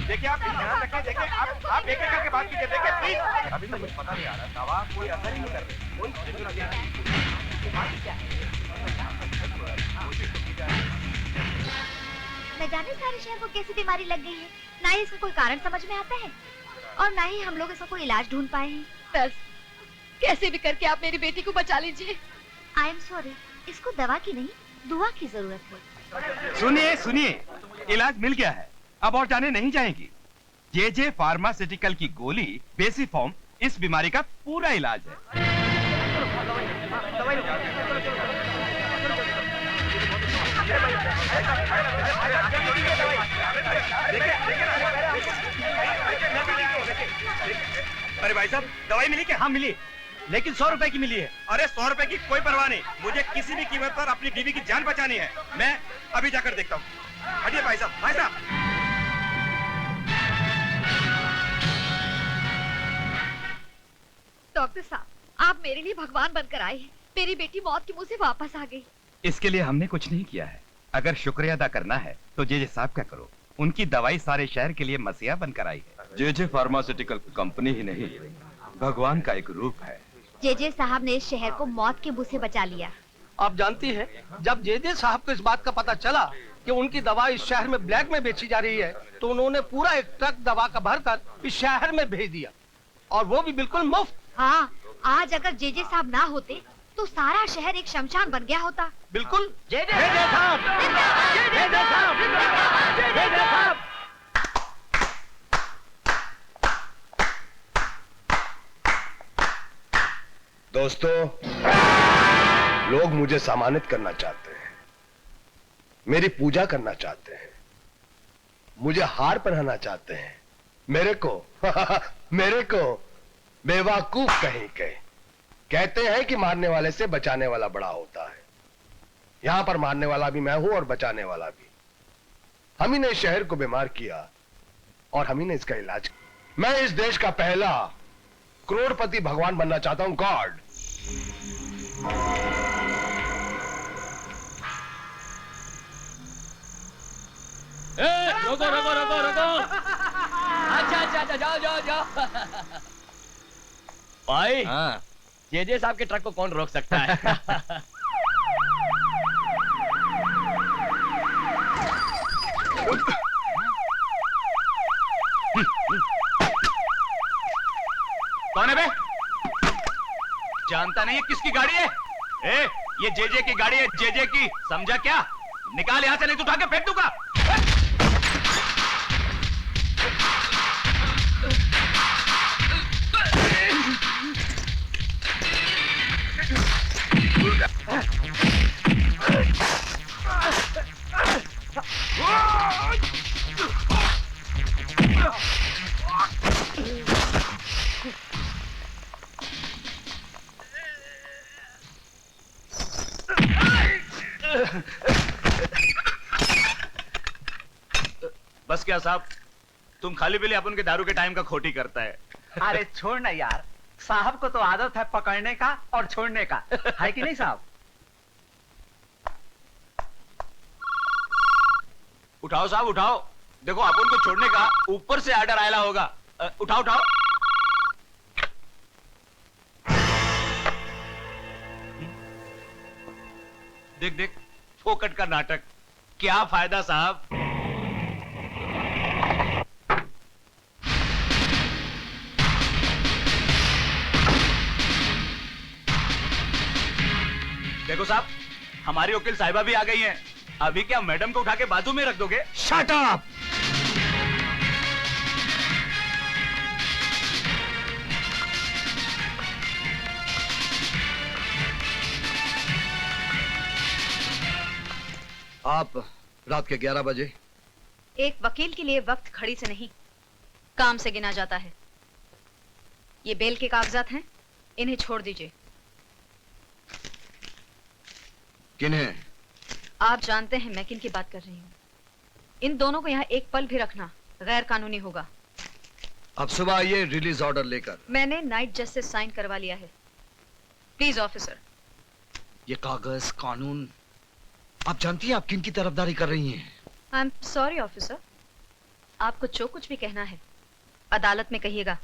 देखिए आप ध्यान रखें, देखिए आप एक एक करके बात कीजिए, देखिए प्लीज। अभी तो मुझे पता नहीं आ रहा, दवा कोई असर ही नहीं कर रही। न जाने सारे शहर को कैसी बीमारी लग गई है, ना ही इसका कोई कारण समझ में आता है और ना ही हम लोग इसका कोई इलाज ढूंढ पाए हैं। बस कैसे भी करके आप मेरी बेटी को बचा लीजिए। आई एम सॉरी, इसको दवा की नहीं दुआ की जरूरत है। सुनिए सुनिए, इलाज मिल गया है, अब और जाने नहीं जाएंगी। जे फार्मास्यूटिकल की गोली बेसिफॉर्म इस बीमारी का पूरा इलाज है। अरे भाई साहब, दवाई मिली क्या? हाँ मिली, लेकिन 100 रुपए की मिली है। अरे 100 रुपए की कोई परवाह नहीं, मुझे किसी भी कीमत पर अपनी बीवी की जान बचानी है। मैं अभी जाकर देखता हूँ। हटिए भाई साहब, भाई साहब। डॉक्टर साहब, आप मेरे लिए भगवान बनकर आए हैं। मेरी बेटी मौत के मुंह से वापस आ गई। इसके लिए हमने कुछ नहीं किया है। अगर शुक्रिया अदा करना है तो जे साहब क्या करो, उनकी दवाई सारे शहर के लिए मसीहा बनकर आई है। जे फार्मास्यूटिकल कंपनी ही नहीं, भगवान का एक रूप है। जे साहब ने इस शहर को मौत के मुंह से बचा लिया। आप जानती हैं, जब जे साहब को इस बात का पता चला कि उनकी दवा इस शहर में ब्लैक में बेची जा रही है, तो उन्होंने पूरा एक ट्रक दवा का भरकर इस शहर में भेज दिया, और वो भी बिल्कुल मुफ्त। हाँ, आज अगर जे साहब ना होते तो सारा शहर एक शमशान बन गया होता। बिल्कुल। जे साहब, दोस्तों, लोग मुझे सम्मानित करना चाहते हैं, मेरी पूजा करना चाहते हैं, मुझे हार पहनाना चाहते हैं। मेरे को बेवकूफ कहीं के। कहते हैं कि मारने वाले से बचाने वाला बड़ा होता है। यहां पर मारने वाला भी मैं हूं और बचाने वाला भी। हम ही ने इस शहर को बीमार किया और हम ही ने इसका इलाज किया। मैं इस देश का पहला करोड़पति भगवान बनना चाहता हूं, गॉड। रुको रुको रुको रुको। अच्छा, जाओ। भाई, हाँ। जे साहब के ट्रक को कौन रोक सकता है? कौन है बे? जानता नहीं है किसकी गाड़ी है? ये जे की गाड़ी है, जे की, समझा क्या? निकाल यहां से, नहीं तो उठा के फेंक दूंगा। बस क्या साहब, तुम खाली पीली अपन के दारू के टाइम का खोटी करता है। अरे छोड़ ना यार, साहब को तो आदत है पकड़ने का और छोड़ने का, है कि नहीं साहब? उठाओ साहब, उठाओ। देखो अपन को छोड़ने का ऊपर से आर्डर आया होगा। उठाओ। देख फोकट का नाटक। क्या फायदा साहब? देखो साहब, हमारी वकील साहिबा भी आ गई हैं। अभी क्या मैडम को उठा के बाजू में रख दोगे? Shut up! आप रात के 11 बजे? एक वकील के लिए वक्त खड़ी से नहीं, काम से गिना जाता है। ये बेल के कागजात हैं, इन्हें छोड़ दीजिए। किन्हें? आप जानते हैं मैं किन की बात कर रही हूँ। इन दोनों को यहाँ एक पल भी रखना गैर कानूनी होगा। अब सुबह आइए रिलीज ऑर्डर लेकर। मैंने नाइट जज से साइन करवा लिया है। Please officer. ये कागज कानून, आप जानती हैं आप किन की तरफदारी कर रही हैं? आई एम सॉरी ऑफिसर, आपको जो कुछ भी कहना है अदालत में कहिएगा।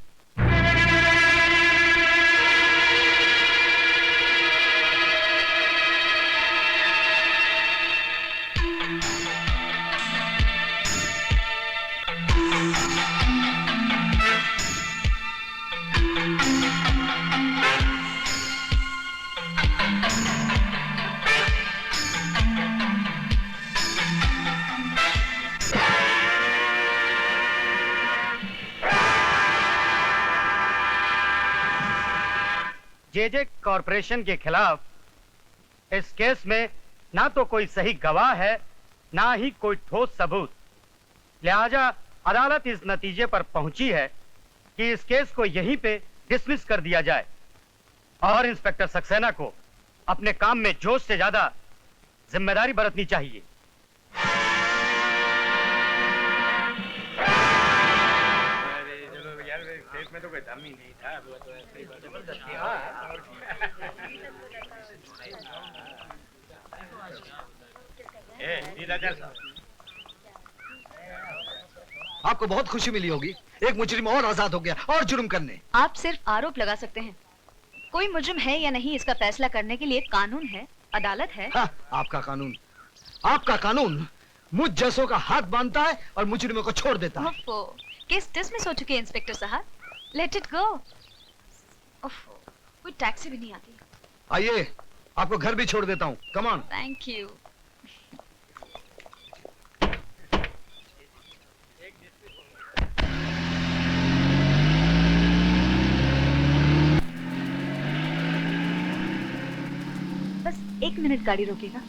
जेजे कॉरपोरेशन के खिलाफ इस केस में ना तो कोई सही गवाह है, ना ही कोई ठोस सबूत। लिहाजा अदालत इस नतीजे पर पहुंची है कि इस केस को यहीं पे डिसमिस कर दिया जाए और इंस्पेक्टर सक्सेना को अपने काम में जोश से ज्यादा जिम्मेदारी बरतनी चाहिए। में तो कोई दम ही नहीं था। आपको बहुत खुशी मिली होगी, एक मुजरिम और आजाद हो गया और जुर्म करने। आप सिर्फ आरोप लगा सकते हैं, कोई मुजरिम है या नहीं इसका फैसला करने के लिए कानून है, अदालत है। हाँ, आपका कानून मुझ जैसों का हाथ बांधता है और मुजरिमों को छोड़ देता है। केस डिसमिस हो चुके हैं इंस्पेक्टर साहब, लेट इट गो। कोई टैक्सी भी नहीं आती। आइए, आपको घर भी छोड़ देता हूँ, कम ऑन। Thank you. बस 1 मिनट गाड़ी रोकेगा।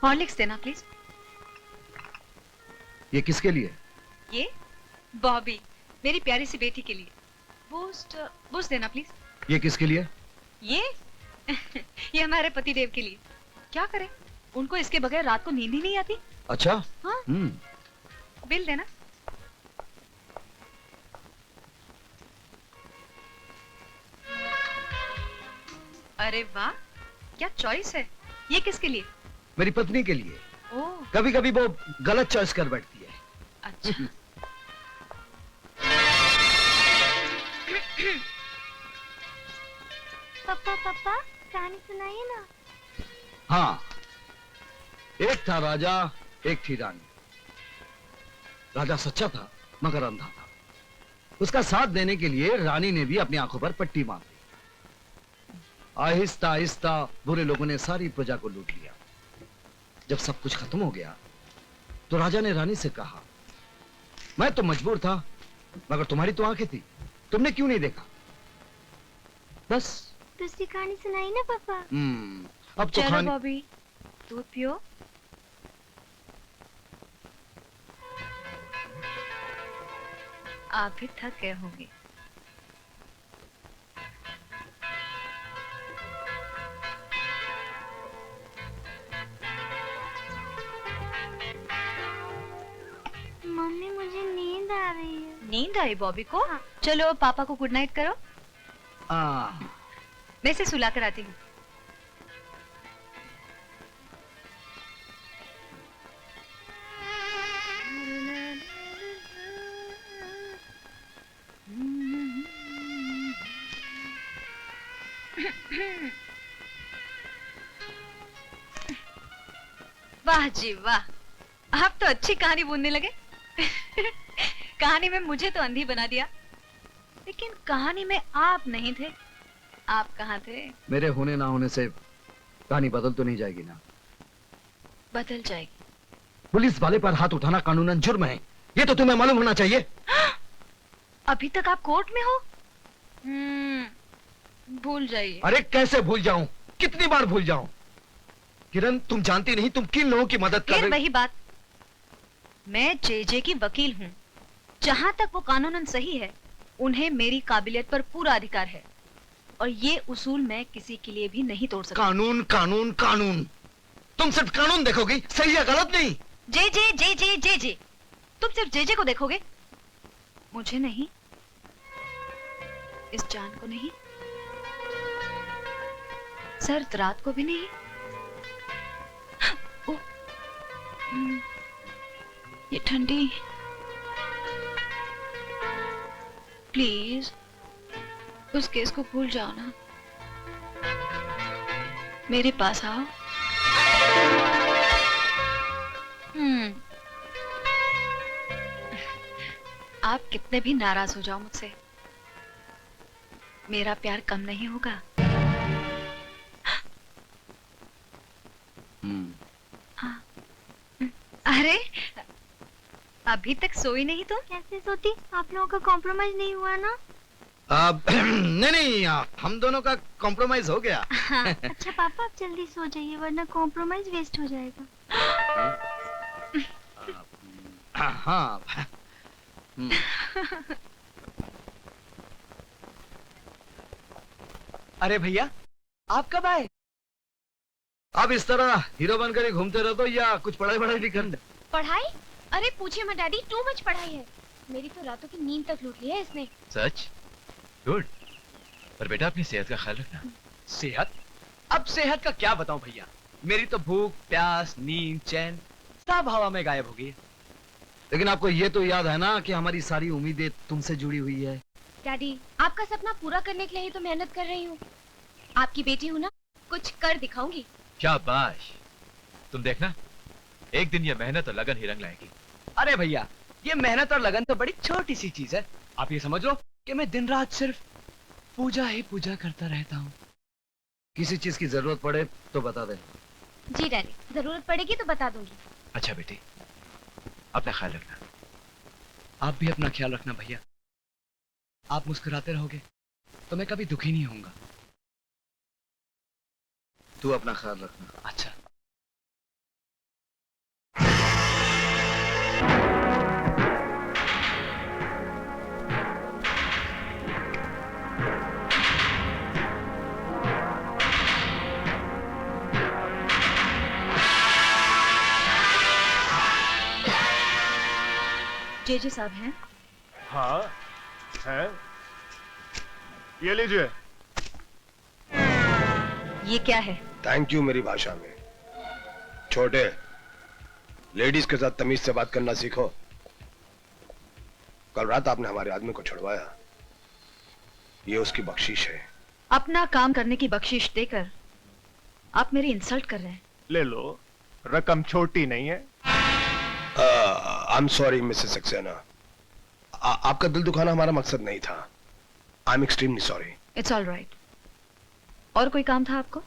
हॉर्लिक्स देना प्लीज। ये किसके लिए? ये बॉबी, मेरी प्यारी सी बेटी के लिए। बूस्ट देना प्लीज। ये किसके लिए? ये ये हमारे पति देव के लिए। क्या करें, उनको इसके बगैर रात को नींद ही नहीं आती। अच्छा। हाँ। बिल देना। अरे वाह, क्या चॉइस है। ये किसके लिए? मेरी पत्नी के लिए। ओह, कभी कभी वो गलत चॉइस कर बैठती है। अच्छा। पापा पापा कहानी सुनाइए ना। हाँ, एक था राजा, एक थी रानी। राजा सच्चा था मगर अंधा था। उसका साथ देने के लिए रानी ने भी अपनी आंखों पर पट्टी बांध दी। आहिस्ता आहिस्ता बुरे लोगों ने सारी प्रजा को लूट लिया। जब सब कुछ खत्म हो गया तो राजा ने रानी से कहा, मैं तो मजबूर था मगर तुम्हारी तो आंखें थी, तुमने क्यों नहीं देखा? बस। दूसरी कहानी सुनाई ना पापा। अब तो चलो बॉबी, दूध पियो। आप भी थक गए होंगे। मम्मी मुझे नींद आ रही है। नींद आई बॉबी को? हाँ। चलो पापा को गुड नाइट करो। मैं इसे सुला कर आती हूँ। वाह जी वाह, आप तो अच्छी कहानी बुनने लगे। कहानी में मुझे तो अंधी बना दिया, लेकिन कहानी में आप नहीं थे। आप कहाँ थे? मेरे होने ना होने से कहानी बदल तो नहीं जाएगी ना? बदल जाएगी। पुलिस वाले पर हाथ उठाना कानूनन जुर्म है, ये तो तुम्हें मालूम होना चाहिए। अभी तक आप कोर्ट में हो? भूल जाइए। अरे कैसे भूल जाऊं, कितनी बार भूल जाऊं? किरण, तुम जानती नहीं तुम किन लोगों की मदद कर रही। वही बात, मैं जेजे की वकील हूँ। जहाँ तक वो कानूनन सही है, उन्हें मेरी काबिलियत पर पूरा अधिकार है और ये उसूल मैं किसी के लिए भी नहीं तोड़ सकती। कानून कानून कानून, तुम सिर्फ कानून देखोगी, सही या गलत नहीं। जे जे जे जे जे जे तुम सिर्फ जे को देखोगे, मुझे नहीं, इस जान को नहीं, सर्द रात को भी नहीं। ओ, ये ठंडी, प्लीज उस केस को भूल जाओ ना, मेरे पास आओ। आप कितने भी नाराज हो जाओ मुझसे, मेरा प्यार कम नहीं होगा। हाँ। अरे अभी तक सोई नहीं तुम? कैसे सोती? आप लोगों का कॉम्प्रोमाइज नहीं हुआ ना? नहीं, हम दोनों का कॉम्प्रोमाइज हो गया। अच्छा पापा, आप जल्दी सो जाइए वरना कॉम्प्रोमाइज वेस्ट हो जाएगा। हाँ। अरे भैया, आप कब आए? अब इस तरह हीरो बनकर ही घूमते रहो तो या कुछ पढ़ाई भी करते? पढ़ाई? अरे पूछिए मत डैडी, टू मच पढ़ाई है। मेरी तो रातों की नींद तक लूट ली है इसने। सच? गुड। पर बेटा अपनी सेहत का ख्याल रखना। सेहत? अब सेहत का क्या बताऊं भैया, मेरी तो भूख, प्यास, नींद, चैन सब हवा में गायब हो गई। लेकिन आपको ये तो याद है ना कि हमारी सारी उम्मीदें तुमसे जुड़ी हुई है। डैडी, आपका सपना पूरा करने के लिए ही तो मेहनत कर रही हूँ। आपकी बेटी हूँ ना, कुछ कर दिखाऊंगी। शाबाश। तुम देखना, एक दिन ये मेहनत और लगन ही रंग लाएगी। अरे भैया, ये मेहनत और लगन तो बड़ी छोटी सी चीज है। आप ये समझ लो कि मैं दिन रात सिर्फ पूजा ही पूजा करता रहता हूँ। किसी चीज की जरूरत पड़े तो बता दे। जी डैडी, जरूरत पड़ेगी तो बता दूंगी। अच्छा बेटी, अपना ख्याल रखना। आप भी अपना ख्याल रखना भैया। आप मुस्कुराते रहोगे तो मैं कभी दुखी नहीं होऊंगा। तू अपना ख्याल रखना। अच्छा। जे साहब हैं? हाँ है, ये लीजिए। ये क्या है? थैंक यू मेरी भाषा में। छोटे, लेडीज के साथ तमीज से बात करना सीखो। कल रात आपने हमारे आदमी को छुड़वाया, ये उसकी बख्शीश है। अपना काम करने की बख्शीश देकर आप मेरी इंसल्ट कर रहे हैं। ले लो, रकम छोटी नहीं है। आई एम सॉरी मिसेस सक्सेना, आपका दिल दुखाना हमारा मकसद नहीं था। I am extremely sorry. It's all right. और कोई काम था आपको?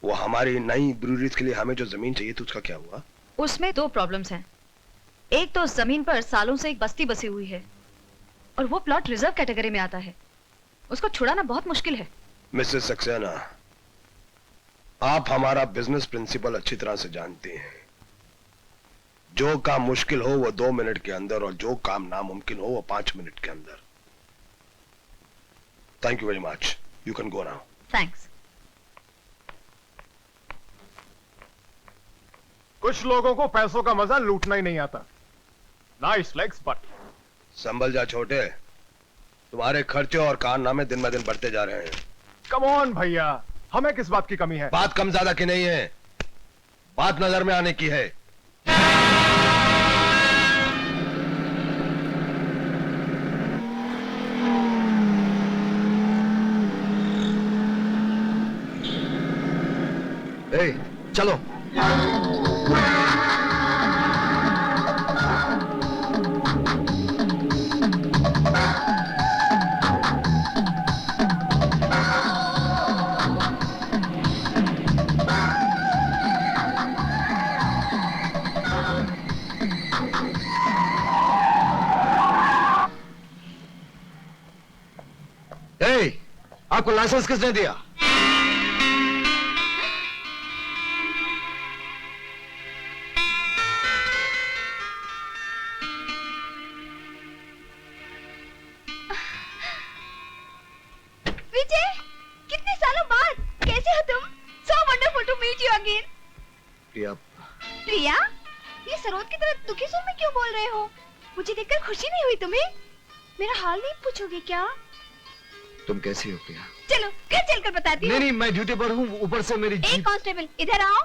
वो हमारी नई ब्रूरीज के लिए हमें जो जमीन चाहिए थी उसका क्या हुआ? उसमें दो प्रॉब्लम्स हैं। एक तो उस जमीन पर सालों से एक बस्ती बसी हुई है और वो प्लॉट रिजर्व कैटेगरी में आता है। उसको छुड़ाना बहुत मुश्किल है। मिसेस सक्सेना, आप हमारा बिजनेस प्रिंसिपल अच्छी तरह से जानती हैं। जो काम मुश्किल हो वो 2 मिनट के अंदर और जो काम नामुमकिन हो वो 5 मिनट के अंदर। Thank you very much, you can go now. Thanks. कुछ लोगों को पैसों का मजा लूटना ही नहीं आता। Nice legs but. संभल जा छोटे, तुम्हारे खर्चे और कारनामे दिन ब दिन बढ़ते जा रहे हैं। कम ऑन भैया, हमें किस बात की कमी है? बात कम ज्यादा की नहीं है, बात नजर में आने की है। ए, चलो। ए, आपको लाइसेंस किसने दिया? विजय, कितने सालों बाद कैसे हो तुम? So wonderful to meet you again. प्रिया प्रिया, ये सरोद की तरह दुखी सुर में क्यों बोल रहे हो? मुझे देखकर खुशी नहीं हुई तुम्हें? मेरा हाल नहीं पूछोगे क्या? तुम कैसी हो प्रिया? चलो घर चलकर बताती हूँ। नहीं, मैं ड्यूटी पर हूँ, ऊपर से मेरी एक कांस्टेबल इधर आओ।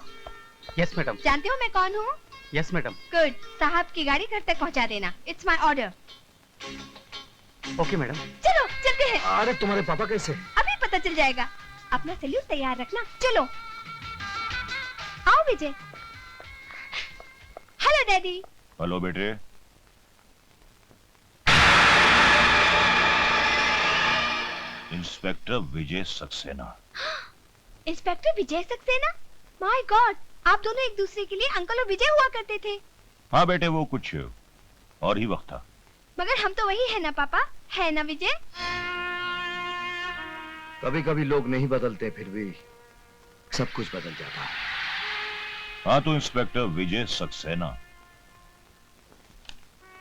Yes madam. जानते हो मैं कौन हूँ? Yes madam. गुड, साहब की गाड़ी घर तक पहुँचा देना। It's my order. Okay madam. चलो चलते हैं। अरे तुम्हारे पापा कैसे? अभी पता चल जाएगा। अपना सैल्यूट तैयार रखना। चलो आओ विजय। Hello daddy. हेलो बेटे। Inspector Vijay Saxena. Inspector Vijay Saxena? My God, आप दोनों एक दूसरे के लिए अंकल और विजय हुआ करते थे। हाँ बेटे, वो कुछ और ही वक्त था। मगर हम तो वही है ना पापा, है ना विजय? कभी कभी लोग नहीं बदलते, फिर भी सब कुछ बदल जाता है। हाँ तो इंस्पेक्टर विजय सक्सेना,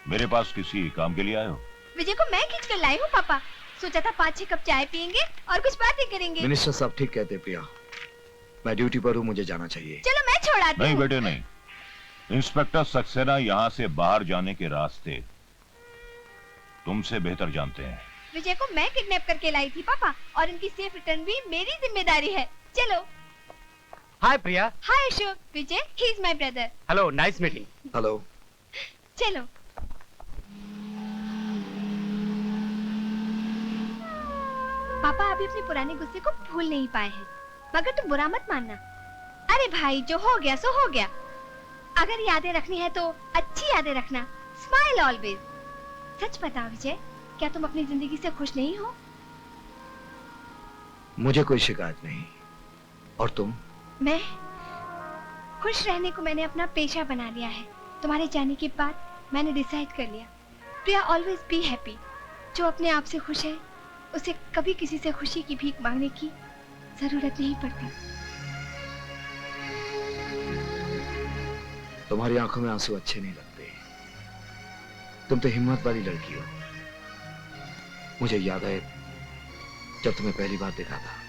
मेरे पास किसी काम के लिए आए हो? विजय को मैं खींच कर लाई हूँ पापा। सोचा था 5-6 कप चाय पियेंगे और कुछ बातें करेंगे। मिनिस्टर साहब ठीक कहते प्रिया, मैं ड्यूटी पर हूँ, मुझे जाना चाहिए। चलो मैं छोड़ाती हूँ। नहीं बेटे नहीं, इंस्पेक्टर सक्सेना यहाँ से बाहर जाने के रास्ते तुमसे बेहतर जानते हैं। विजय को मैं किडनैप करके लाई थी पापा, और इनकी सेफ रिटर्न भी मेरी जिम्मेदारी है। चलो। Hi Priya. Hi Ashok. Vijay, he is my brother. Hello, nice meeting. Hello. चलो। पापा अभी अपने पुराने गुस्से को भूल नहीं पाए हैं, मगर तुम बुरा मत मानना। अरे भाई, जो हो गया सो हो गया। अगर यादें रखनी है तो अच्छी यादें रखना। Smile always. सच बताओ विजय, क्या तुम अपनी जिंदगी से खुश नहीं हो? मुझे कोई शिकायत नहीं। और तुम? मैं खुश रहने को मैंने अपना पेशा बना लिया है। तुम्हारे जाने के बाद मैंने डिसाइड कर लिया, प्रिया ऑलवेज बी हैप्पी। जो अपने आप से खुश है उसे कभी किसी से खुशी की भीख मांगने की जरूरत नहीं पड़ती। तुम्हारी आंखों में आंसू अच्छे नहीं लगते। तुम तो हिम्मत वाली लड़की हो। मुझे याद है जब तुम्हें पहली बार देखा था।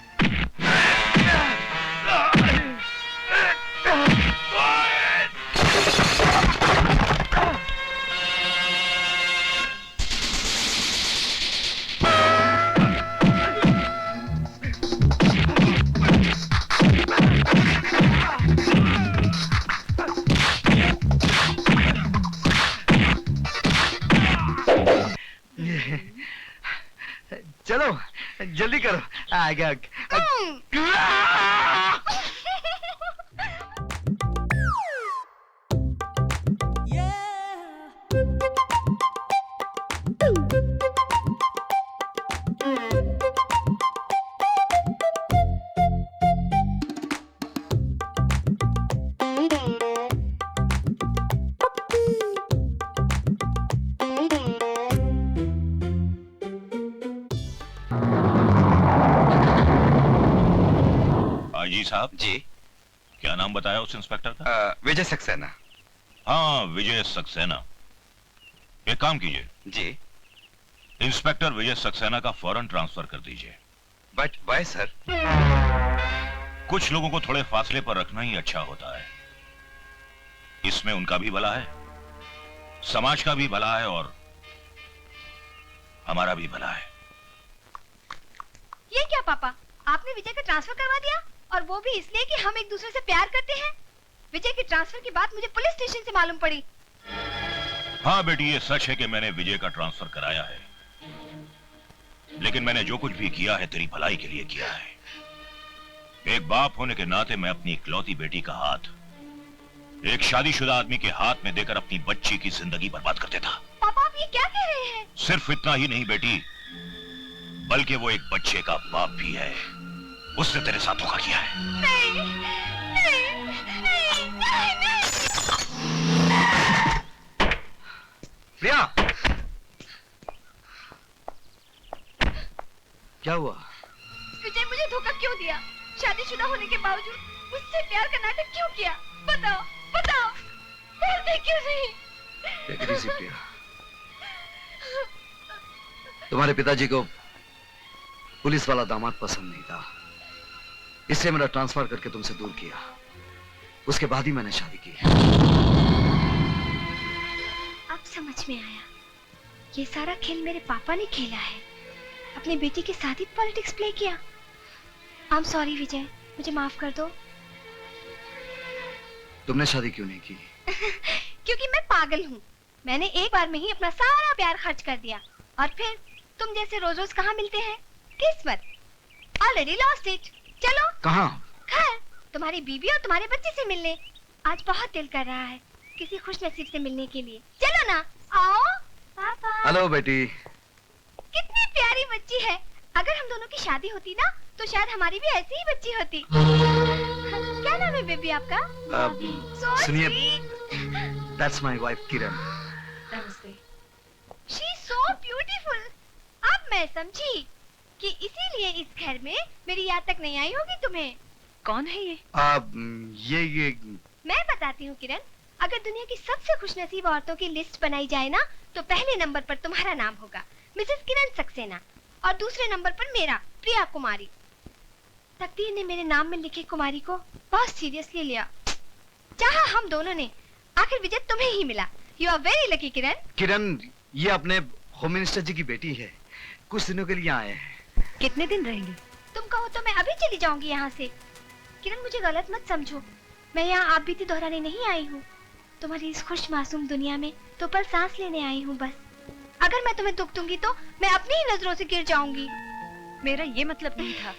चलो जल्दी करो। आ गया। जी साहब। जी। क्या नाम बताया उस इंस्पेक्टर का? विजय सक्सेना। हाँ विजय सक्सेना। एक काम कीजिए। जी। इंस्पेक्टर विजय सक्सेना का फौरन ट्रांसफर कर दीजिए। But why sir? कुछ लोगों को थोड़े फासले पर रखना ही अच्छा होता है। इसमें उनका भी भला है, समाज का भी भला है और हमारा भी भला है। ये क्या पापा, आपने विजय का ट्रांसफर करवा दिया, और वो भी इसलिए कि हम एक दूसरे से प्यार करते हैं? विजय के ट्रांसफर की बात मुझे पुलिस स्टेशन से मालूम पड़ी। हाँ बेटी, ये सच है कि मैंने विजय का ट्रांसफर कराया है, लेकिन मैंने जो कुछ भी किया है तेरी भलाई के लिए किया है। एक बाप होने के नाते मैं अपनी इकलौती बेटी का हाथ एक शादीशुदा आदमी के हाथ में देकर अपनी बच्ची की जिंदगी बर्बाद कर देता। पापा आप ये क्या कह रहे हैं? सिर्फ इतना ही नहीं बेटी, बल्कि वो एक बच्चे का बाप भी है। उसने तेरे साथ धोखा किया है। नहीं, नहीं, नहीं, नहीं, नहीं। प्रिया, क्या हुआ? विजय मुझे धोखा क्यों दिया? शादीशुदा होने के बावजूद मुझसे प्यार का नाटक क्यों किया? बताओ, बताओ, बोलते क्यों नहीं? Take it easy, प्रिया। तुम्हारे पिताजी को पुलिस वाला दामाद पसंद नहीं था, इसलिए मेरा ट्रांसफर करके तुमसे दूर किया। उसके बाद ही मैंने शादी की। अब समझ में आया, ये सारा खेल मेरे पापा ने खेला है। अपनी बेटी के साथ ही पॉलिटिक्स प्ले किया। आई एम सॉरी विजय, मुझे माफ कर दो। तुमने शादी क्यों नहीं की? क्योंकि मैं पागल हूँ। मैंने एक बार में ही अपना सारा प्यार खर्च कर दिया, और फिर तुम जैसे रोज रोज कहाँ मिलते हैं? किस्मत, ऑलरेडी लॉस्ट इट। चलो कहाँ? घर, तुम्हारी बीवी और तुम्हारे बच्चे से मिलने। आज बहुत दिल कर रहा है किसी खुश नसीब से मिलने के लिए। चलो ना, आओ। पापा। हेलो बेटी। कितनी प्यारी बच्ची है। अगर हम दोनों की शादी होती ना, तो शायद हमारी भी ऐसी ही बच्ची होती। क्या नाम है बेबी आपका? सुनिए, that's my wife Kiran. She is so beautiful. अब मैं समझी कि इसीलिए इस घर में मेरी याद तक नहीं आई होगी तुम्हें। कौन है ये? ये मैं बताती हूँ किरण, अगर दुनिया की सबसे खुशनसीब औरतों की लिस्ट बनाई जाए ना, तो पहले नंबर पर तुम्हारा नाम होगा, मिसेस किरण सक्सेना, और दूसरे नंबर पर मेरा, प्रिया कुमारी। तकदीर ने मेरे नाम में लिखे कुमारी को बहुत सीरियसली लिया। चाहा हम दोनों ने, आखिर विजय तुम्हें ही मिला। यू आर वेरी लकी किरण। किरण, ये अपने होम मिनिस्टर जी की बेटी है, कुछ दिनों के लिए आए हैं। कितने दिन रहेंगे? तुम कहो तो मैं अभी चली जाऊंगी यहाँ से। किरण, मुझे गलत मत समझो, मैं यहाँ आप बीती दोहराने नहीं आई हूँ। तुम्हारी इस खुश मासूम दुनिया में तो पल सांस लेने आई हूँ बस। अगर मैं तुम्हें दुख दूंगी तो मैं अपनी ही नजरों से गिर जाऊंगी। मेरा ये मतलब नहीं था।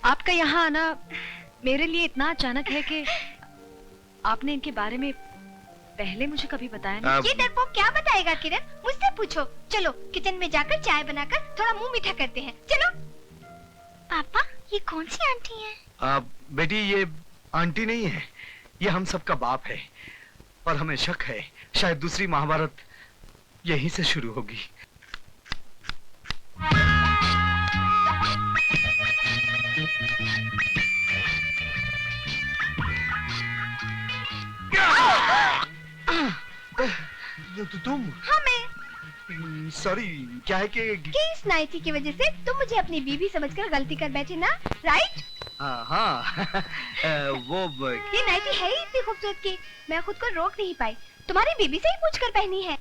आपका यहाँ आना मेरे लिए इतना अचानक है कि आपने इनके बारे में पहले मुझे कभी बताया नहीं। ये डरपोक क्या बताएगा किरण? मुझसे पूछो। चलो किचन में जाकर चाय बनाकर थोड़ा मुंह मीठा करते हैं। चलो। पापा, ये कौन सी आंटी है? बेटी, ये आंटी नहीं है, ये हम सबका बाप है। और हमें शक है शायद दूसरी महाभारत यहीं से शुरू होगी। तुम? हाँ, मैं। सॉरी, क्या है कि इस नाइटी की वजह से तुम मुझे अपनी बीवी समझकर गलती कर बैठे ना, राइट? हाँ। वो ये नाइटी है ही इतनी खूबसूरत कि मैं खुद को रोक नहीं पाई। तुम्हारी बीबी से ही पूछकर पहनी है,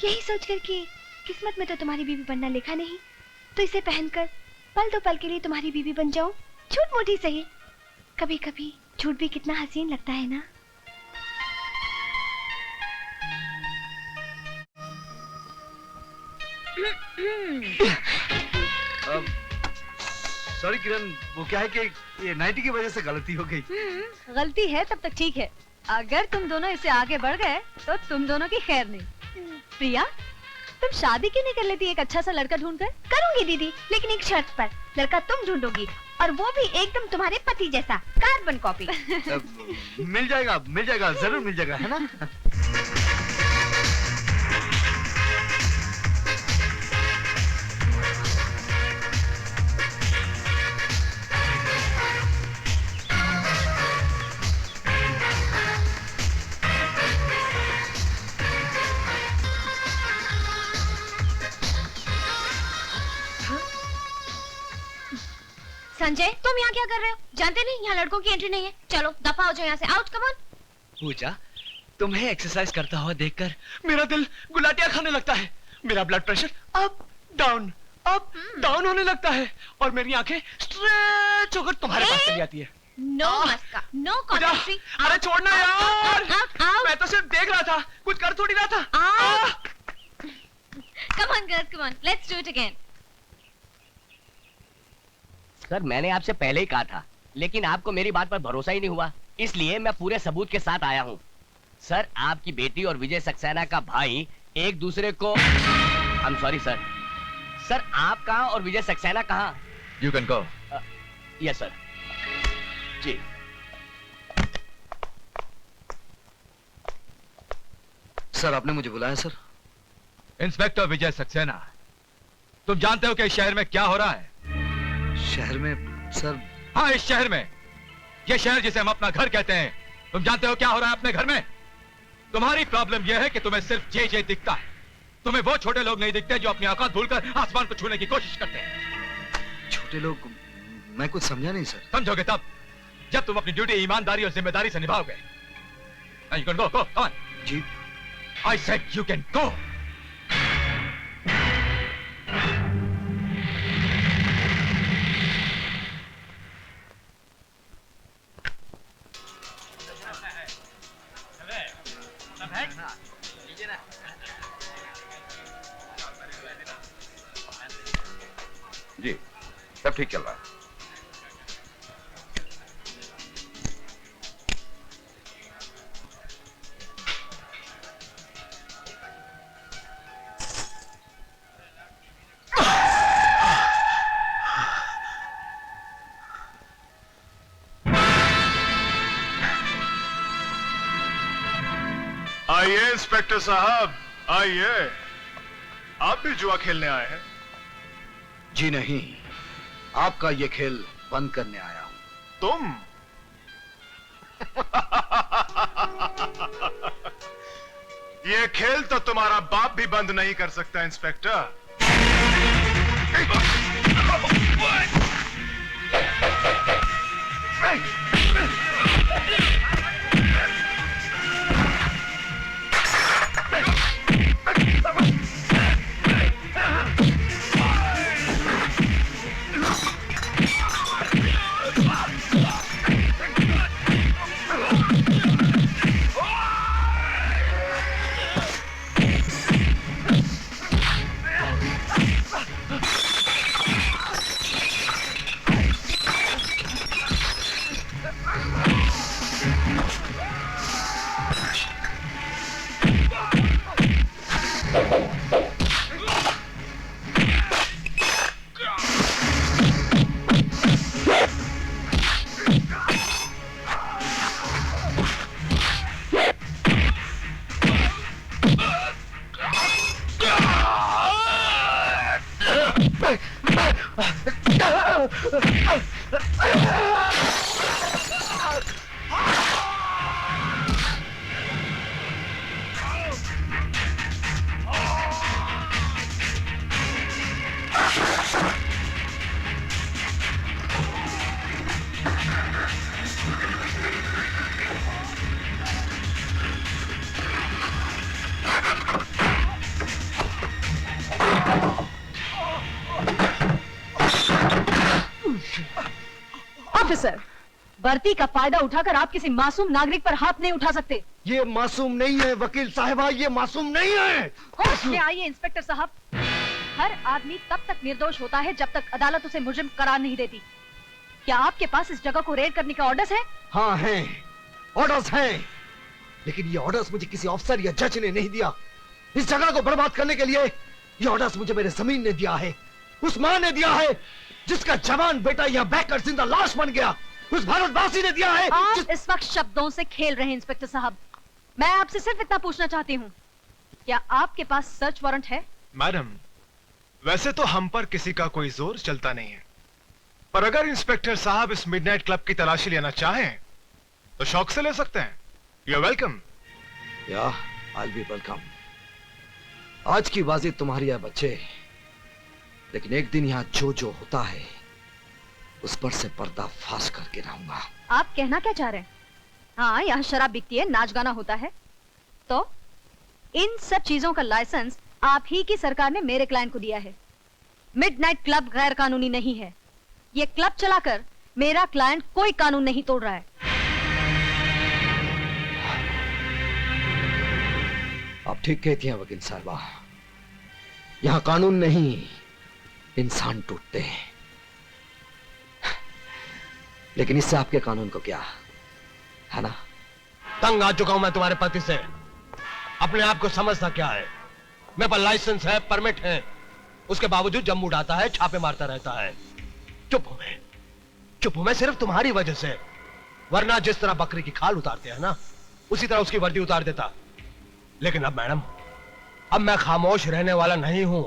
यही सोचकर कि किस्मत में तो तुम्हारी बीबी बनना लिखा नहीं, तो इसे पहनकर पल दो पल के लिए तुम्हारी बीबी बन जाऊं। झूठ मूठी सही, कभी कभी झूठ भी कितना हसीन लगता है ना। सॉरी किरण, वो क्या है कि ये नाइटी की वजह से गलती हो गई। गलती है तब तक ठीक है, अगर तुम दोनों इसे आगे बढ़ गए तो तुम दोनों की खैर नहीं। प्रिया, तुम शादी क्यों नहीं कर लेती एक अच्छा सा लड़का ढूंढकर? करूंगी दीदी, लेकिन एक शर्त पर। लड़का तुम ढूंढोगी, और वो भी एकदम तुम्हारे पति जैसा, कार्बन कॉपी। मिल जाएगा, जरूर मिल जाएगा, है ना? संजय, तुम यहाँ क्या कर रहे हो? जानते नहीं यहाँ लड़कों की एंट्री नहीं है। चलो दफा हो जाओ यहाँ से, आउट, कम ऑन। पूजा, तुम्हें एक्सरसाइज करता हुआ देखकर मेरा दिल गुलाटियां खाने लगता है। मेरा ब्लड प्रेशर अप डाउन होने लगता है, और मेरी आंखें स्ट्रेच होकर तुम्हारे पास चली आती है। नो मस्का, नो कॉमेंट्री। अरे छोड़ना यार, मैं तो सिर्फ देख रहा था, कुछ कर थोड़ी रहा था। Come on girls, come on, let's do it again. Sir, मैंने आपसे पहले ही कहा था, लेकिन आपको मेरी बात पर भरोसा ही नहीं हुआ, इसलिए मैं पूरे सबूत के साथ आया हूँ। सर, आपकी बेटी और विजय सक्सेना का भाई एक दूसरे को I am sorry sir. Sir, आप कहाँ और विजय सक्सेना कहाँ? You can go. Yes sir. जी। सर, आपने मुझे बुलाया सर? इंस्पेक्टर विजय सक्सेना, तुम जानते हो कि इस शहर में क्या हो रहा है? शहर में सर? हाँ, इस शहर में, ये शहर जिसे हम अपना घर कहते हैं। तुम जानते हो क्या हो रहा है अपने घर में? तुम्हारी प्रॉब्लम यह है कि तुम्हें सिर्फ जे दिखता है। तुम्हें वो छोटे लोग नहीं दिखते जो अपनी औकात भूलकर आसमान को छूने की कोशिश करते हैं। छोटे लोग? मैं कुछ समझा नहीं सर। समझोगे तब जब तुम अपनी ड्यूटी ईमानदारी और जिम्मेदारी से निभाओगे। Now you can go, come on. Ji. I said you can go. जी, सब ठीक चल रहा है। आइए इंस्पेक्टर साहब, आइए। आप भी जुआ खेलने आए हैं? जी नहीं, आपका ये खेल बंद करने आया हूं। तुम? ये खेल तो तुम्हारा बाप भी बंद नहीं कर सकता इंस्पेक्टर। ऑफिसर, भर्ती का फायदा उठाकर आप किसी मासूम नागरिक पर हाथ नहीं उठा सकते। ये मासूम नहीं है वकील साहिबा, ये मासूम नहीं है। होश में आइए इंस्पेक्टर साहब। हर आदमी तब तक निर्दोष होता है जब तक अदालत उसे मुजरिम करार नहीं देती। क्या आपके पास इस जगह को रेड करने के ऑर्डर्स हैं? हाँ हैं, ऑर्डर्स हैं, लेकिन ये ऑर्डर्स मुझे किसी अफसर या जज ने नहीं दिया। इस जगह को बर्बाद करने के लिए ये ऑर्डर्स मुझे मेरे जमीन ने दिया है, उस मां ने दिया है जिसका जवान बेटा यहाँ बैठकर जिंदा लाश बन गया, उस भारतवासी ने दिया है। आप इस वक्त शब्दों से खेल रहे हैं इंस्पेक्टर साहब। मैं आपसे सिर्फ इतना पूछना चाहती हूँ, क्या आपके पास सर्च वारंट है? मैडम, वैसे तो हम पर किसी का कोई जोर चलता नहीं है, पर अगर इंस्पेक्टर साहब इस मिडनाइट क्लब की तलाशी लेना चाहें तो शौक से ले सकते हैं। You are welcome. या आई बी वेलकम। आज की बाजी तुम्हारी है बच्चे, लेकिन एक दिन यहाँ जो जो होता है उस पर से पर्दा फाश करके रहूंगा। आप कहना क्या चाह रहे हैं? हाँ, यहाँ शराब बिकती है, नाच गाना होता है, तो इन सब चीजों का लाइसेंस आप ही की सरकार ने मेरे क्लाइंट को दिया है। मिडनाइट क्लब गैर कानूनी नहीं है। ये क्लब चलाकर मेरा क्लाइंट कोई कानून नहीं तोड़ रहा है। आप ठीक कहती हैं वकील साहबा, यहाँ कानून नहीं इंसान टूटते हैं, लेकिन इससे आपके कानून को क्या है ना? तंग आ चुका हूं मैं तुम्हारे पति से। अपने आप को समझता क्या है? मेरे पास लाइसेंस है, परमिट है, उसके बावजूद जम उड़ाता है, छापे मारता रहता है। चुप हूं मैं सिर्फ तुम्हारी वजह से, वरना जिस तरह बकरी की खाल उतारते हैं ना, उसी तरह उसकी वर्दी उतार देता। लेकिन अब मैडम, अब मैं खामोश रहने वाला नहीं हूं,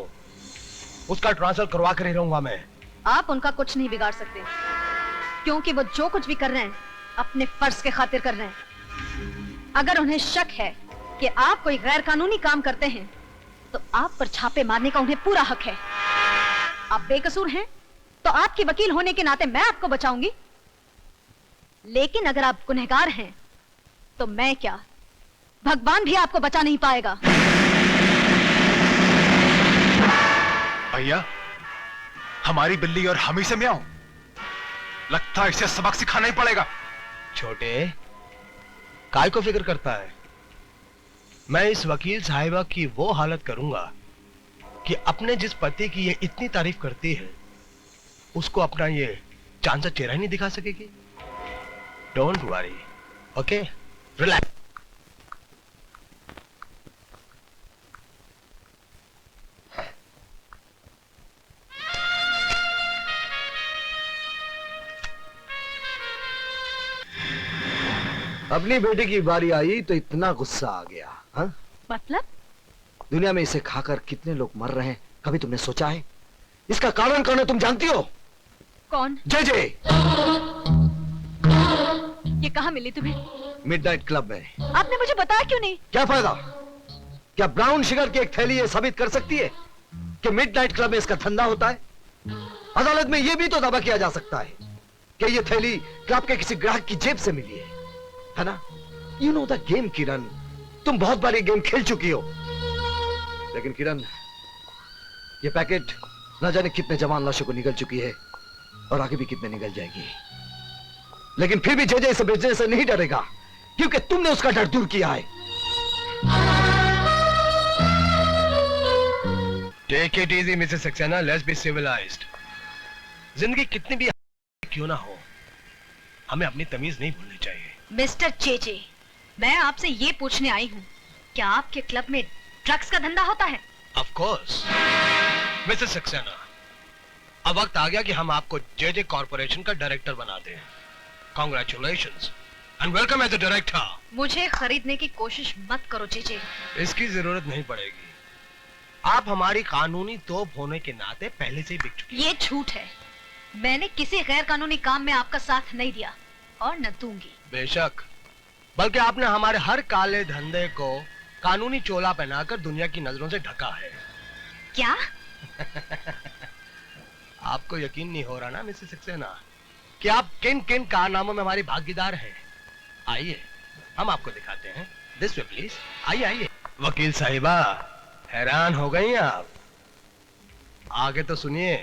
उसका ट्रांसफर करवा कर ही रहूंगा मैं। आप उनका कुछ नहीं बिगाड़ सकते, क्योंकि वो जो कुछ भी कर रहे हैं अपने फर्ज के खातिर कर रहे हैं। अगर उन्हें शक है कि आप कोई गैर कानूनी काम करते हैं, तो आप पर छापे मारने का उन्हें पूरा हक है। आप बेकसूर हैं, तो आपकी वकील होने के नाते मैं आपको बचाऊंगी। लेकिन अगर आप गुनहगार हैं तो मैं क्या, भगवान भी आपको बचा नहीं पाएगा। भैया, हमारी बिल्ली और हम ही से म्याऊं। लगता है इसे सबक सिखाना ही पड़ेगा। छोटे, काय को फिक्र करता है? मैं इस वकील साहिबा की वो हालत करूंगा कि अपने जिस पति की ये इतनी तारीफ करती है उसको अपना ये चांद सा चेहरा ही नहीं दिखा सकेगी। Don't worry, okay, relax. अपनी बेटी की बारी आई तो इतना गुस्सा आ गया। हाँ? मतलब? दुनिया में इसे खाकर कितने लोग मर रहे हैं, कभी तुमने सोचा है? इसका कारण कौन है तुम जानती हो? कौन? जय जय। ये कहाँ मिली तुम्हें? मिडनाइट क्लब में। आपने मुझे बताया क्यों नहीं? क्या फायदा? क्या ब्राउन शुगर की एक थैली ये साबित कर सकती है कि मिडनाइट क्लब में इसका धंधा होता है? अदालत में यह भी तो दावा किया जा सकता है कि ये थैली क्लब के किसी ग्राहक की जेब से मिली है ना? यू नो द गेम किरण, तुम बहुत बार ये गेम खेल चुकी हो। लेकिन किरण, ये पैकेट न जाने कितने जवान लाशों को निगल चुकी है और आगे भी कितने निगल जाएगी। लेकिन फिर भी जय जय इसे बेचने से नहीं डरेगा क्योंकि तुमने उसका डर दूर किया है। Take it easy Mrs Saxena, let's be civilised. जिंदगी कितनी भी क्यों ना हो, हमें अपनी तमीज नहीं भूलनी चाहिए। मिस्टर जेजे, मैं आपसे ये पूछने आई हूँ, क्या आपके क्लब में ड्रग्स का धंधा होता है? ऑफ कोर्स मिसेस सक्सेना, अब वक्त आ गया कि हम आपको जेजे कॉर्पोरेशन का डायरेक्टर बना दें। Congratulations and welcome as a director. मुझे खरीदने की कोशिश मत करो जेजे। इसकी जरूरत नहीं पड़ेगी। आप हमारी कानूनी तोप होने के नाते पहले से ही बिक चुकी। ये झूठ है। मैंने किसी गैर कानूनी काम में आपका साथ नहीं दिया और न दूंगी। बेशक, बल्कि आपने हमारे हर काले धंधे को कानूनी चोला पहनाकर दुनिया की नजरों से ढका है। क्या? आपको यकीन नहीं हो रहा ना मिसेस सक्सेना कि आप किन किन कारनामों में हमारी भागीदार हैं? आइए हम आपको दिखाते हैं। दिस वे प्लीज, आइए आइए। वकील साहिबा, हैरान हो गई आप? आगे तो सुनिए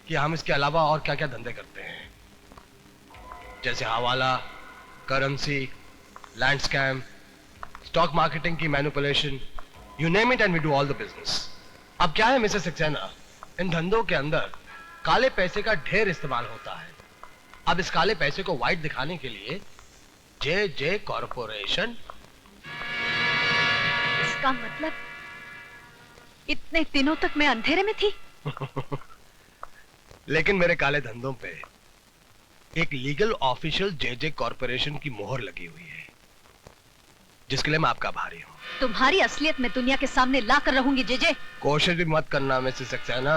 कि हम इसके अलावा और क्या क्या धंधे करते हैं, जैसे हवाला, currency, land scam, stock marketing की manipulation, you name it and we do all the business. अब क्या है मिसेस सक्सेना, इन धंधों के अंदर काले पैसे का ढेर इस्तेमाल होता है। अब इस काले पैसे को व्हाइट दिखाने के लिए जे जे कॉर्पोरेशन। इसका मतलब इतने दिनों तक मैं अंधेरे में थी। लेकिन मेरे काले धंधों पे एक लीगल ऑफिशियल जेजे कॉर्पोरेशन की मोहर लगी हुई है, जिसके लिए मैं आपका आभारी हूँ। तुम्हारी असलियत में दुनिया के सामने ला कर रहूंगी जेजे। कोशिश भी मत करना मिसेस सक्सेना,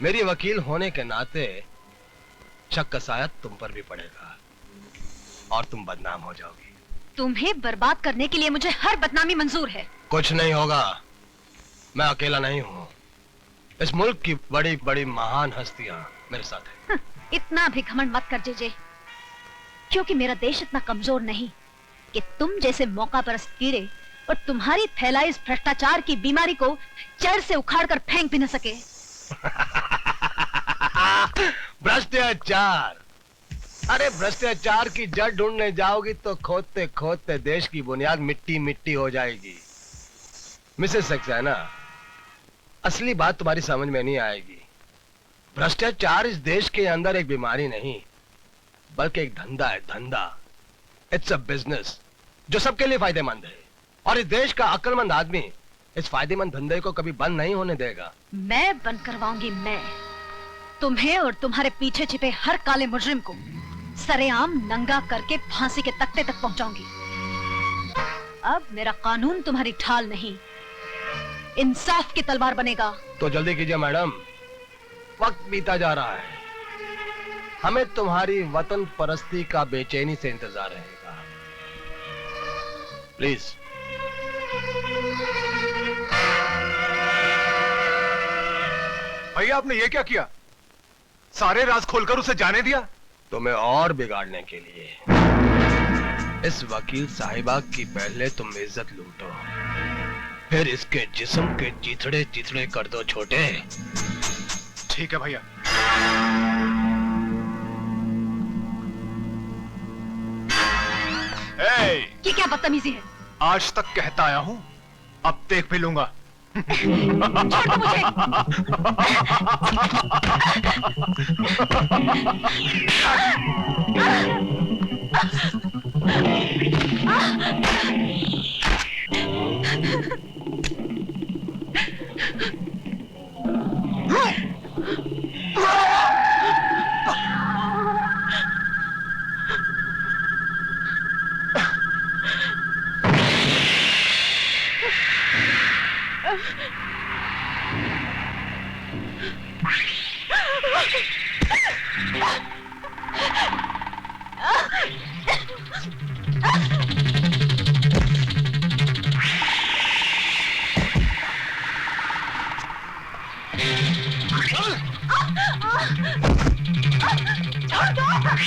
मेरी वकील होने के नाते शक का साया तुम पर भी पड़ेगा और तुम बदनाम हो जाओगी। तुम्हें बर्बाद करने के लिए मुझे हर बदनामी मंजूर है। कुछ नहीं होगा, मैं अकेला नहीं हूँ। इस मुल्क की बड़ी बड़ी महान हस्तियां मेरे साथ हैं। इतना भी घमंड मत कर जेजे, क्योंकि मेरा देश इतना कमजोर नहीं कि तुम जैसे मौका परस्त कीड़े और तुम्हारी फैलाई इस भ्रष्टाचार की बीमारी को जड़ से उखाड़ कर फेंक भी न सके। भ्रष्टाचार, अरे भ्रष्टाचार की जड़ ढूंढने जाओगी तो खोदते खोदते देश की बुनियाद मिट्टी मिट्टी हो जाएगी। मिसेस सक्सेना, असली बात तुम्हारी समझ में नहीं आएगी। भ्रष्टाचार इस देश के अंदर एक बीमारी नहीं, बल्कि एक धंधा है, धंधा। इट्स अ बिजनेस जो सबके लिए फायदेमंद है, और इस देश का अक्लमंद आदमी इस फायदेमंद धंधे को कभी बंद नहीं होने देगा। मैं बंद करवाऊंगी। मैं तुम्हें और तुम्हारे पीछे छिपे हर काले मुजरिम को सरेआम नंगा करके फांसी के तख्ते तक पहुंचाऊंगी। अब मेरा कानून तुम्हारी ढाल नहीं, इंसाफ की तलवार बनेगा। तो जल्दी कीजिए मैडम, वक्त बीता जा रहा है। हमें तुम्हारी वतन परस्ती का बेचैनी से इंतजार रहेगा। प्लीज। भैया, आपने ये क्या किया? सारे राज खोलकर उसे जाने दिया? तुम्हें और बिगाड़ने के लिए। इस वकील साहिबा की पहले तुम इज्जत लूटो, फिर इसके जिस्म के चिथड़े चिथड़े कर दो छोटे। ठीक है भैया। ये क्या बदतमीजी है? आज तक कहता आया हूं, अब देख भी लूंगा। छोड़ दो मुझे।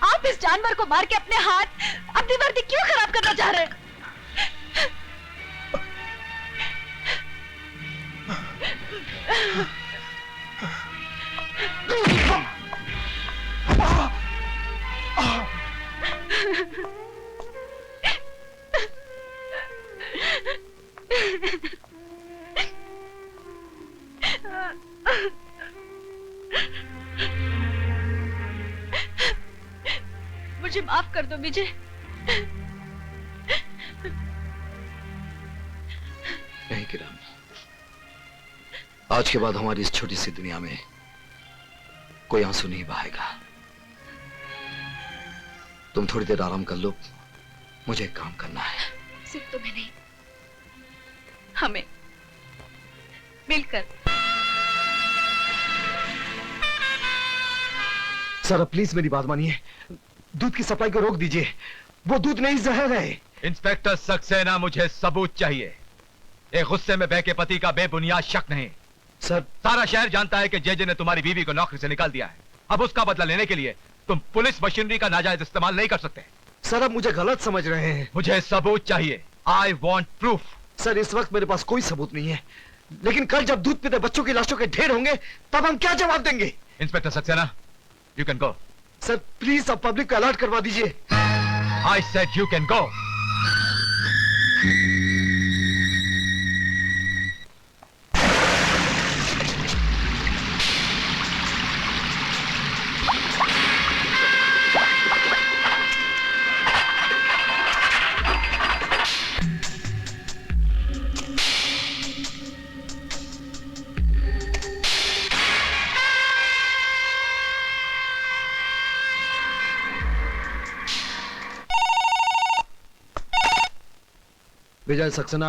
आप इस जानवर को मार के अपने हाथ, अपनी वर्दी क्यों खराब करना चाह रहे हैं? मुझे माफ कर दो विजय। नहीं किरण, आज के बाद हमारी इस छोटी सी दुनिया में कोई आंसू नहीं बहाएगा। तुम थोड़ी देर आराम कर लो, मुझे एक काम करना है। सिर्फ तुम्हें नहीं, हमें मिलकर। सर प्लीज मेरी बात मानिए, दूध की सप्लाई को रोक दीजिए। वो दूध नहीं जहर है। इंस्पेक्टर सक्सेना, मुझे सबूत चाहिए। एक गुस्से में बहके पति का बेबुनियाद शक नहीं। सर सारा शहर जानता है कि जेजे ने तुम्हारी बीवी को नौकरी से निकाल दिया है। अब उसका बदला लेने के लिए तुम पुलिस मशीनरी का नाजायज इस्तेमाल नहीं कर सकते। सर आप मुझे गलत समझ रहे हैं। मुझे सबूत चाहिए। I want proof. सर इस वक्त मेरे पास कोई सबूत नहीं है, लेकिन कल जब दूध पीते बच्चों की लाशों के ढेर होंगे तब हम क्या जवाब देंगे? Inspector Saxena, you can go. Sir please आप पब्लिक को अलर्ट करवा दीजिए। I said you can go. Vijay Saxena.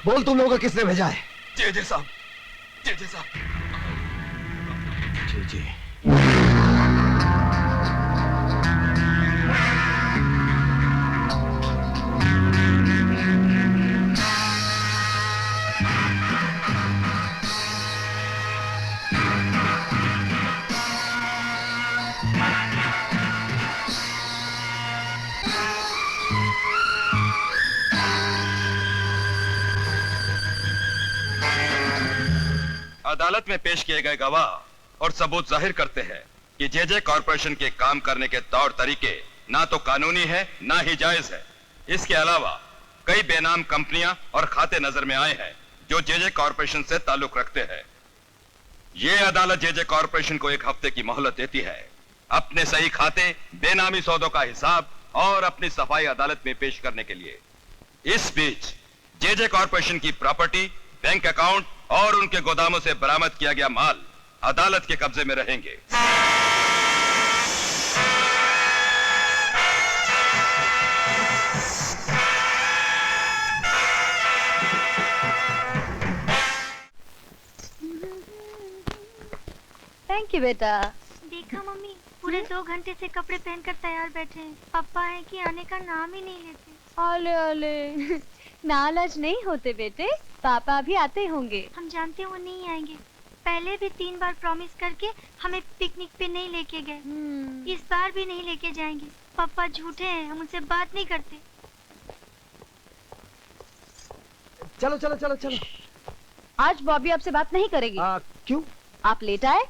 बोल तुम लोगों को किसने भेजा है? जेजे साहब, जेजे साहब। जी जी। अदालत में पेश किए गए गवाह और सबूत जाहिर करते हैं कि जेजे कॉरपोरेशन के काम करने के तौर तरीके ना तो कानूनी है ना ही जायज है। इसके अलावा कई बेनाम कंपनियां और खाते नजर में आए हैं जो जेजे कॉरपोरेशन से ताल्लुक रखते हैं। ये अदालत जेजे कॉरपोरेशन को 1 हफ्ते की मोहलत देती है अपने सही खाते, बेनामी सौदों का हिसाब और अपनी सफाई अदालत में पेश करने के लिए। इस बीच जेजे कॉरपोरेशन की प्रॉपर्टी, बैंक अकाउंट और उनके गोदामों से बरामद किया गया माल अदालत के कब्जे में रहेंगे। थैंक यू बेटा। देखा मम्मी, पूरे 2 घंटे से कपड़े पहनकर तैयार बैठे हैं। पापा है कि आने का नाम ही नहीं लेते। ओले ओले, नाराज नहीं होते बेटे, पापा भी आते होंगे। हम जानते हैं वो नहीं आएंगे। पहले भी 3 बार प्रॉमिस करके हमें पिकनिक पे नहीं लेके गए। इस बार भी नहीं लेके जाएंगे। पापा झूठे हैं, हम उनसे बात नहीं करते। चलो चलो चलो चलो। आज बॉबी आपसे बात नहीं करेगी। क्यों? आप लेट आए?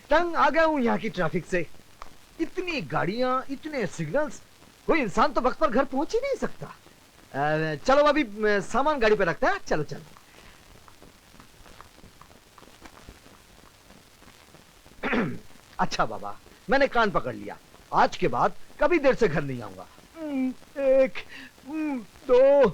तंग आ गया हूँ यहाँ की ट्रैफिक से। इतनी गाड़ियाँ, इतने सिग्नल्स, कोई इंसान तो वक्त पर घर पहुंच ही नहीं सकता। चलो अभी सामान गाड़ी पे रखते हैं। चलो चलो। अच्छा बाबा, मैंने कान पकड़ लिया। आज के बाद कभी देर से घर नहीं आऊंगा। 1 2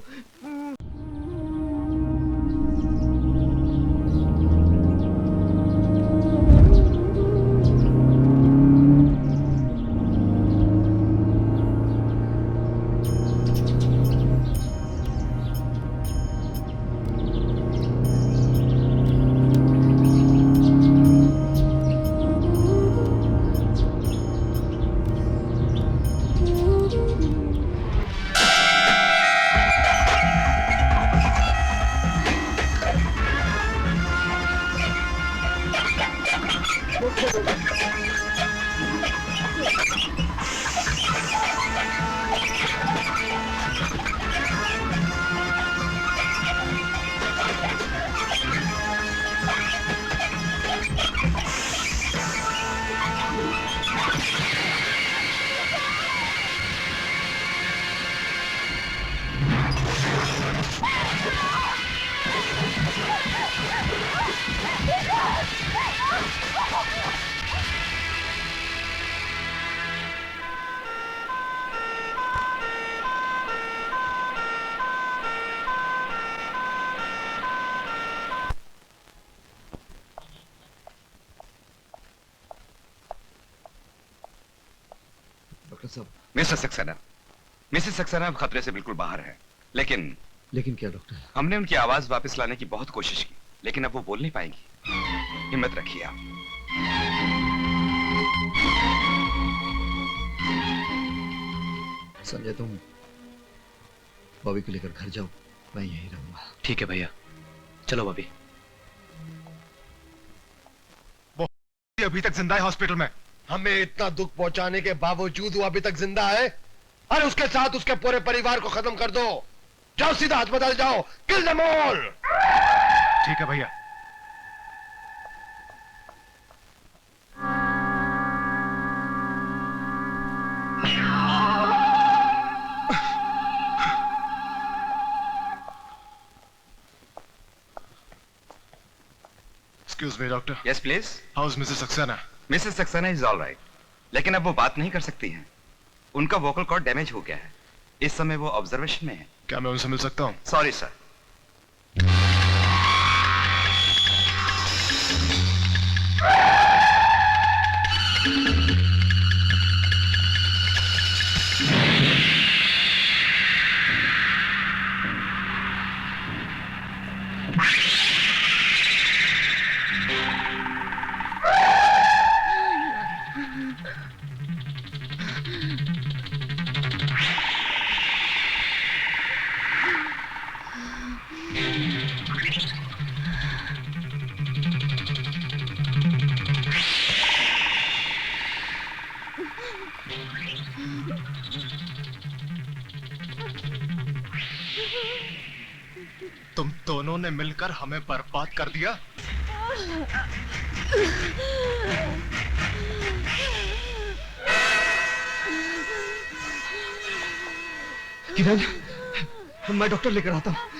मिस्टर सक्सेना, मिसेस सक्सेना अब खतरे से बिल्कुल बाहर है। लेकिन क्या डॉक्टर? हमने उनकी आवाज वापस लाने की बहुत कोशिश की, लेकिन अब वो बोल नहीं पाएंगी। हिम्मत रखिए आप। संजय, तुम बॉबी को लेकर घर जाओ, मैं यहीं रहूंगा। ठीक है भैया, चलो बॉबी। वो अभी तक जिंदा है हॉस्पिटल में। हमें इतना दुख पहुंचाने के बावजूद वो अभी तक जिंदा है। अरे उसके साथ उसके पूरे परिवार को खत्म कर दो। जाओ सीधा अस्पताल जाओ, किल देम ऑल। ठीक है भैया। Excuse me, doctor. Yes, please. How's Mrs. Saxena? Mrs Saxena is all right, लेकिन अब वो बात नहीं कर सकती हैं। उनका वोकल कॉर्ड डैमेज हो गया है। इस समय वो ऑब्जर्वेशन में है। क्या मैं उनसे मिल सकता हूँ? Sorry sir. तुम दोनों ने मिलकर हमें बर्बाद कर दिया। किरण, मैं डॉक्टर लेकर आता हूँ।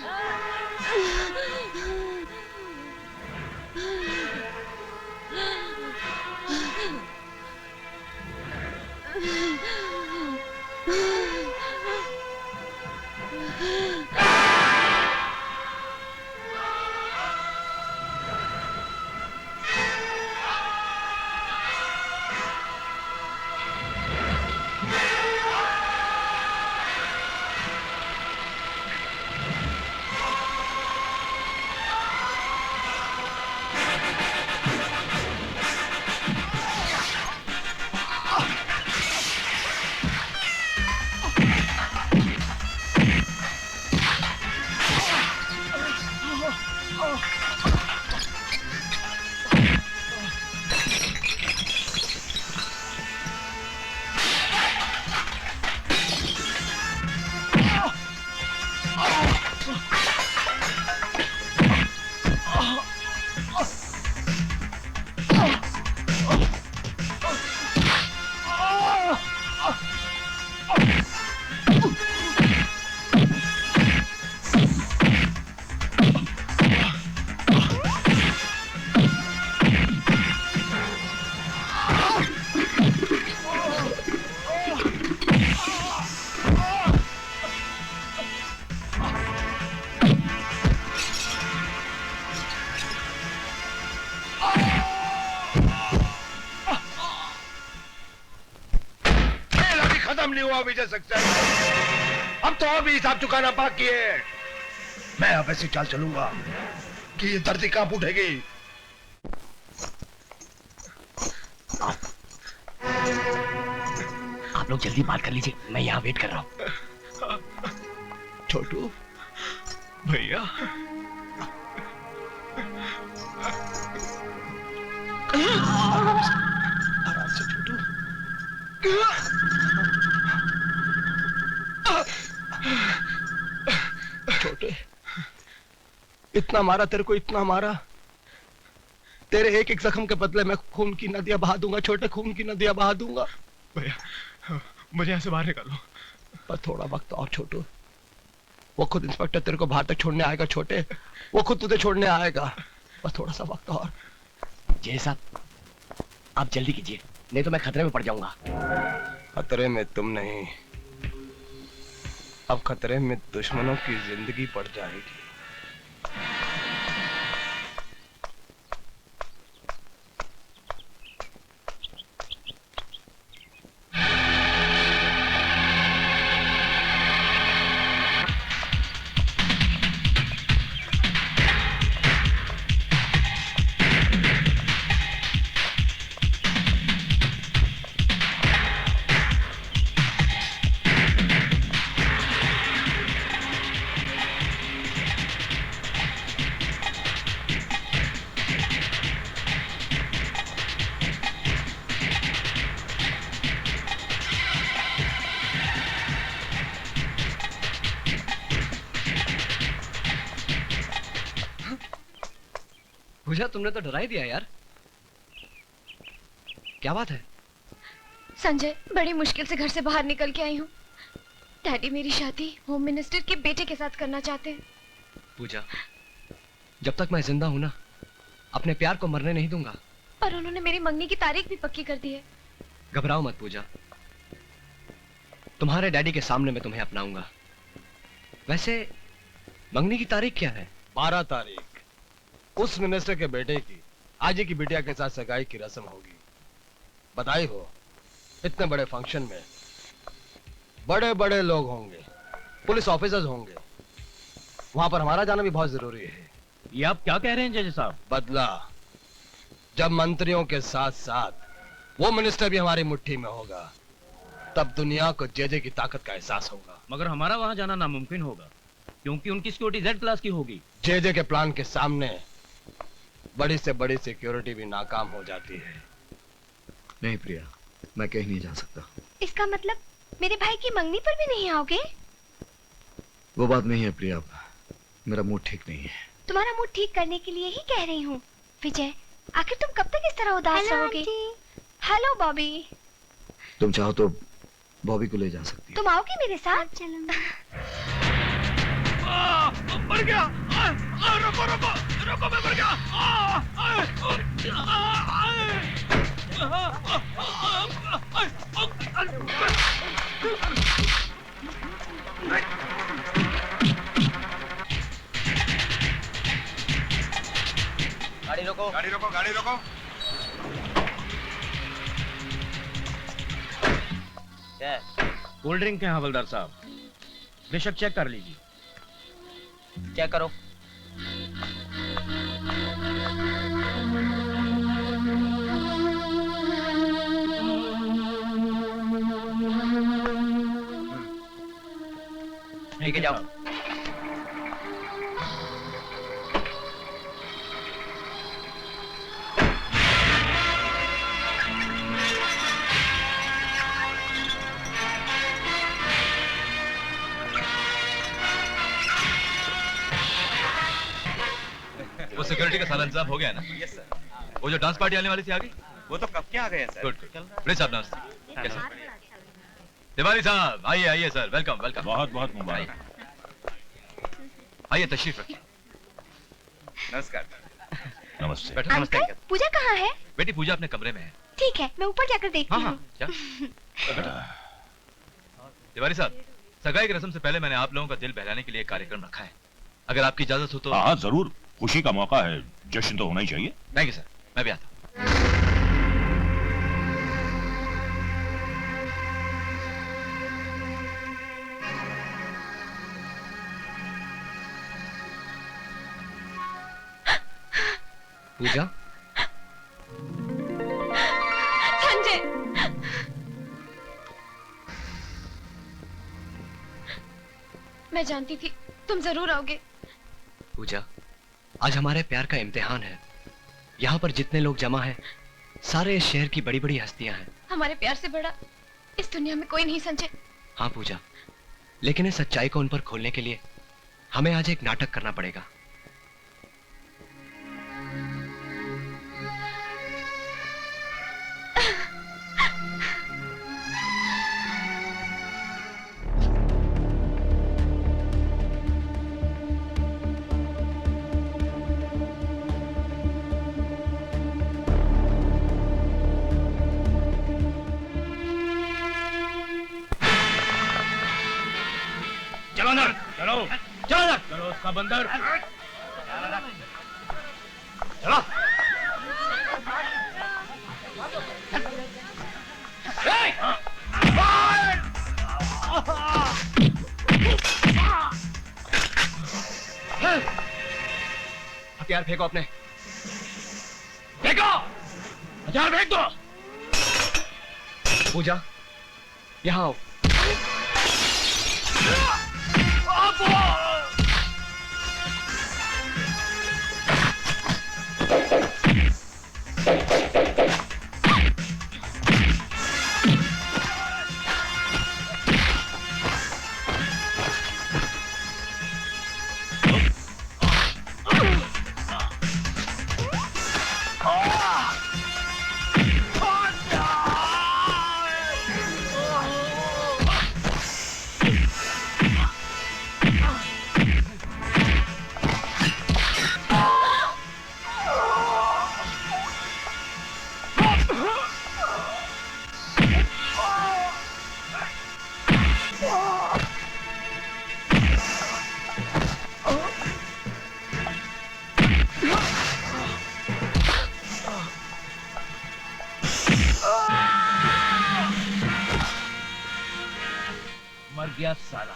विजय सक्सेना, अब तो और भी हिसाब चुकाना बाकी है। मैं अब ऐसी चाल चलूंगा कि ये धरती कांप उठेगी। आप लोग जल्दी बात कर लीजिए, मैं यहाँ वेट कर रहा हूँ। छोटू भैया, आराम से छोटू। छोटे, इतना मारा तेरे को, इतना मारा। तेरे एक एक जख्म के बदले मैं खून की नदियां बहा दूंगा छोटे, खून की नदियां बहा दूंगा। भैया मुझे यहाँ से बाहर निकालो। पर थोड़ा वक्त और छोटू, वो खुद इंस्पेक्टर तेरे को बाहर तक छोड़ने आएगा छोटे, वो खुद तुझे छोड़ने आएगा। बस थोड़ा सा वक्त और। जय साहब, आप जल्दी कीजिए, नहीं तो मैं खतरे में पड़ जाऊंगा। खतरे में तुम नहीं, अब खतरे में दुश्मनों की जिंदगी पड़ जाएगी। पूजा, तुमने तो डरा ही दिया यार। क्या बात है? संजय, बड़ी मुश्किल से घर से बाहर निकल के आई हूँ। डैडी मेरी शादी होम मिनिस्टर के बेटे के साथ करना चाहते हैं। पूजा, जब तक मैं जिंदा हूं ना, अपने प्यार को मरने नहीं दूंगा। पर उन्होंने मेरी मंगनी की तारीख भी पक्की कर दी है। घबराओ मत पूजा, तुम्हारे डैडी के सामने मैं तुम्हें अपनाऊंगा। वैसे मंगनी की तारीख क्या है? 12 तारीख उस मिनिस्टर के बेटे की आजी की बिटिया के साथ सगाई की रस्म होगी। बधाई हो। इतने बड़े फंक्शन में बड़े बड़े लोग होंगे, पुलिस ऑफिसर्स होंगे, वहां पर हमारा जाना भी बहुत जरूरी है। ये आप क्या कह रहे हैं जज साहब? बदला, जब मंत्रियों के साथ साथ वो मिनिस्टर भी हमारी मुट्ठी में होगा, तब दुनिया को जेजे की ताकत का एहसास होगा। मगर हमारा वहां जाना नामुमकिन होगा, क्योंकि उनकी सिक्योरिटी जेड क्लास की होगी। जेजे के प्लान के सामने बड़ी से बड़ी सिक्योरिटी भी नाकाम हो जाती है। नहीं प्रिया, मैं कहीं नहीं जा सकता। इसका मतलब मेरे भाई की मंगनी पर भी नहीं आओगे? वो बात नहीं है प्रिया, मेरा मूड ठीक नहीं है। तुम्हारा मूड ठीक करने के लिए ही कह रही हूँ। विजय, आखिर तुम कब तक इस तरह उदास रहोगे? हेलो बॉबी। तुम चाहो तो बॉबी को ले जा सकती तुम आओगे मेरे साथ? मर गया। रुको रुको रुको, मैं मर गया। गाड़ी रोको, गाड़ी रोको, गाड़ी रोको। कोल्ड ड्रिंक है हवलदार साहब, बेशक चेक कर लीजिए। चेक करो। ठीक है, जाओ। वो सिक्योरिटी का सारा इंतजाम हो गया ना? Yes sir. वो जो डांस पार्टी आने वाली थी आ गई? वो तो कब के आ गए हैं सर। Good good. प्लीज साहब नमस्ते। कैसे? तिवारी साहब आइए आइए सर, वेलकम वेलकम। बहुत बहुत मुबारक। आइए तशरीफ रखिए। नमस्कार। नमस्ते। बैठो। अंकल, पूजा कहाँ है? बेटी पूजा अपने कमरे में है। ठीक है, मैं ऊपर जाकर देखती हूँ। क्या? तिवारी साहब, सगाई की रस्म से पहले मैंने आप लोगों का दिल बहलाने के लिए एक कार्यक्रम रखा है, अगर आपकी इजाजत हो तो। हाँ जरूर, खुशी का मौका है, जश्न तो होना ही चाहिए। थैंक यू सर, मैं भी आता हूँ। पूजा, संजय, मैं जानती थी तुम जरूर आओगे। पूजा, आज हमारे प्यार का इम्तिहान है। यहाँ पर जितने लोग जमा हैं, सारे इस शहर की बड़ी बड़ी हस्तियां हैं। हमारे प्यार से बड़ा इस दुनिया में कोई नहीं संजय। हाँ पूजा, लेकिन इस सच्चाई को उन पर खोलने के लिए हमें आज एक नाटक करना पड़ेगा। चलो उसका बंदर। चलो। हथियार फेंको अपने। फेंको, हथियार फेंक दो। पूजा, यहाँ आओ। मर गया साला।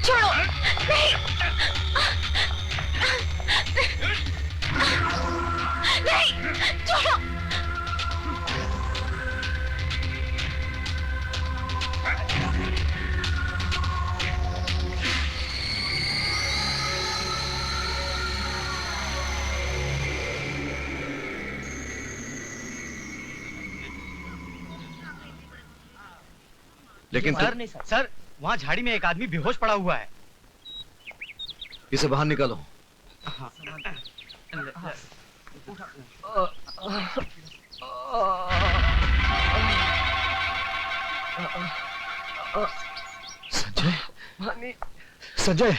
छोड़ो, नहीं, नहीं, छोड़ो। लेकिन सर वहाँ झाड़ी में एक आदमी बेहोश पड़ा हुआ है। इसे बाहर निकालो। संजय,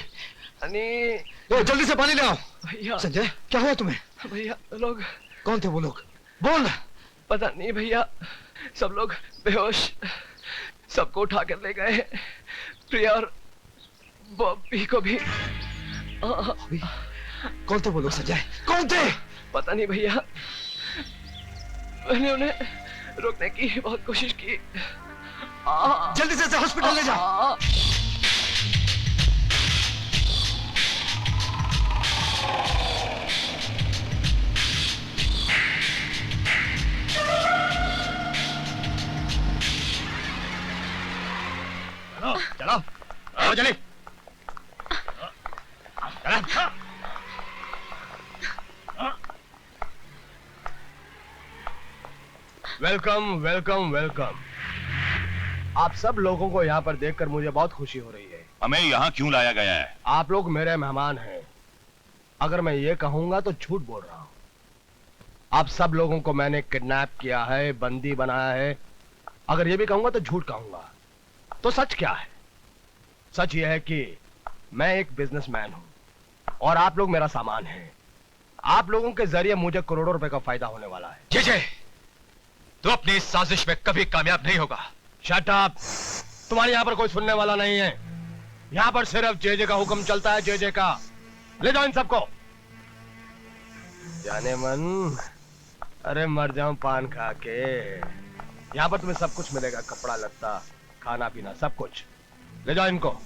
संजय, जल्दी से पानी ले आओ। भैया, संजय, क्या हुआ तुम्हें? भैया लोग, कौन थे वो लोग? बोल। पता नहीं भैया, सब लोग बेहोश, सबको उठा कर ले गए। प्रिया और बॉबी को भी। कौन थे वो लोग संजय? कौन थे? पता नहीं भैया, मैंने उन्हें रोकने की बहुत कोशिश की। जल्दी से हॉस्पिटल ले जाओ। चलो चलो चले। Welcome welcome welcome. आप सब लोगों को यहाँ पर देखकर मुझे बहुत खुशी हो रही है। हमें यहाँ क्यों लाया गया है? आप लोग मेरे मेहमान हैं। अगर मैं ये कहूंगा तो झूठ बोल रहा हूँ। आप सब लोगों को मैंने किडनैप किया है, बंदी बनाया है। अगर ये भी कहूंगा तो झूठ कहूंगा। तो सच क्या है? सच ये है कि मैं एक बिजनेसमैन हूं और आप लोग मेरा सामान हैं। आप लोगों के जरिए मुझे करोड़ों रुपए का फायदा होने वाला है। जे तू अपनी इस साजिश में कभी कामयाब नहीं होगा। Shut up. तुम्हारे यहाँ पर कोई सुनने वाला नहीं है। यहाँ पर सिर्फ जे का हुक्म चलता है, जे का। ले जाओ इन सबको। जाने मन, अरे मर जाऊं पान खा के। यहाँ पर तुम्हें सब कुछ मिलेगा, कपड़ा लत्ता, खाना पीना, सब कुछ। ले जाओ इनको।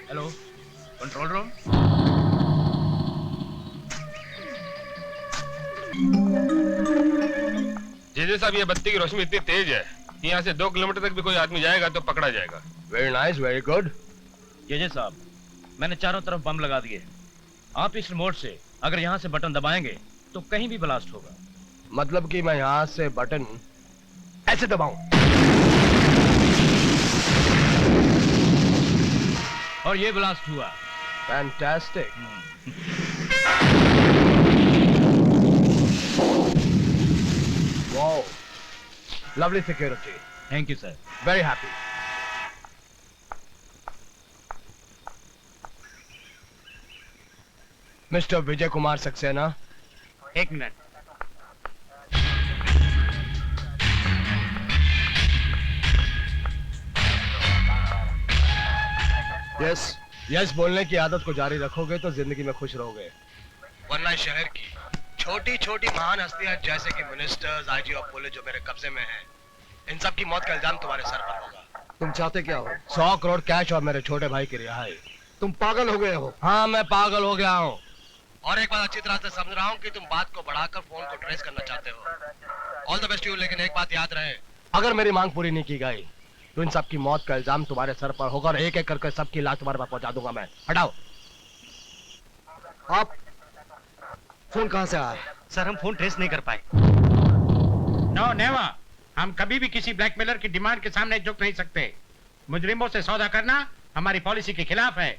Hello, control room. जेजे साहब, ये बत्ती की रोशनी इतनी तेज है, यहाँ से 2 किलोमीटर तक भी कोई आदमी जाएगा तो पकड़ा जाएगा। Very nice, very good. JJ साहब, मैंने चारों तरफ बम लगा दिए। आप इस रिमोट से अगर यहाँ से बटन दबाएंगे तो कहीं भी ब्लास्ट होगा। मतलब कि मैं यहाँ से बटन ऐसे दबाऊं और ये ब्लास्ट हुआ। Fantastic. Wow, lovely security. Thank you sir. Very happy. Mister Vijay Kumar Saxena. एक मिनट। यस यस बोलने की आदत को जारी रखोगे तो जिंदगी में खुश रहोगे, वरना शहर की छोटी छोटी महान हस्तियां जैसे कि मिनिस्टर्स, आईजी और पुलिस जो मेरे कब्जे में हैं, इन सब की मौत का इल्जाम तुम्हारे सर पर होगा। तुम चाहते क्या हो? 100 करोड़ कैश और मेरे छोटे भाई की रिहाई। तुम पागल हो गए हो? हाँ, मैं पागल हो गया हूँ। और एक बात अच्छी तरह से समझ रहा हूँ कि तुम बात को बढ़ाकर फोन को ट्रेस करना चाहते हो। All the best you. लेकिन एक बात याद रहे, अगर मेरी मांग पूरी नहीं की गई तो इन सब की मौत का इल्जाम तुम्हारे सर पर होगा और एक एक करके सबकी लाश तुम्हारे पास पहुंचा दूंगा मैं। हटाओ। आप फोन कहां से आया? सर, हम फोन ट्रेस नहीं कर पाए। No never. हम कभी भी किसी ब्लैकमेलर की डिमांड के सामने झुक नहीं सकते। मुजरिमों से सौदा करना हमारी पॉलिसी के खिलाफ है।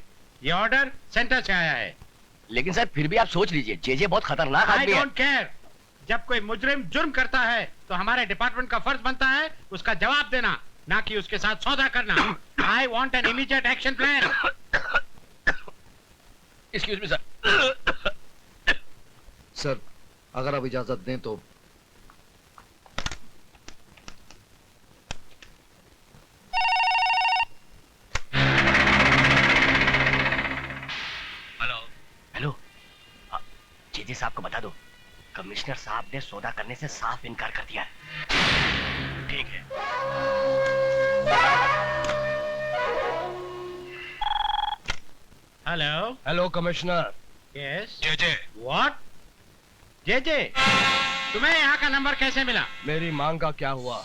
ये ऑर्डर सेंटर से आया है। लेकिन सर फिर भी आप सोच लीजिए, जे बहुत खतरनाक आई आदमी है। Don't care. जब कोई मुजरिम जुर्म करता है तो हमारे डिपार्टमेंट का फर्ज बनता है उसका जवाब देना, ना कि उसके साथ सौदा करना। I want an immediate action plan. Excuse me sir. Sir, अगर आप इजाजत दें तो। हेलो, जे साहब को बता दो, कमिश्नर साहब ने सौदा करने से साफ इनकार कर दिया है। ठीक है। Hello hello commissioner. Yes. J what? J तुम्हें यहाँ का नंबर कैसे मिला? मेरी मांग का क्या हुआ?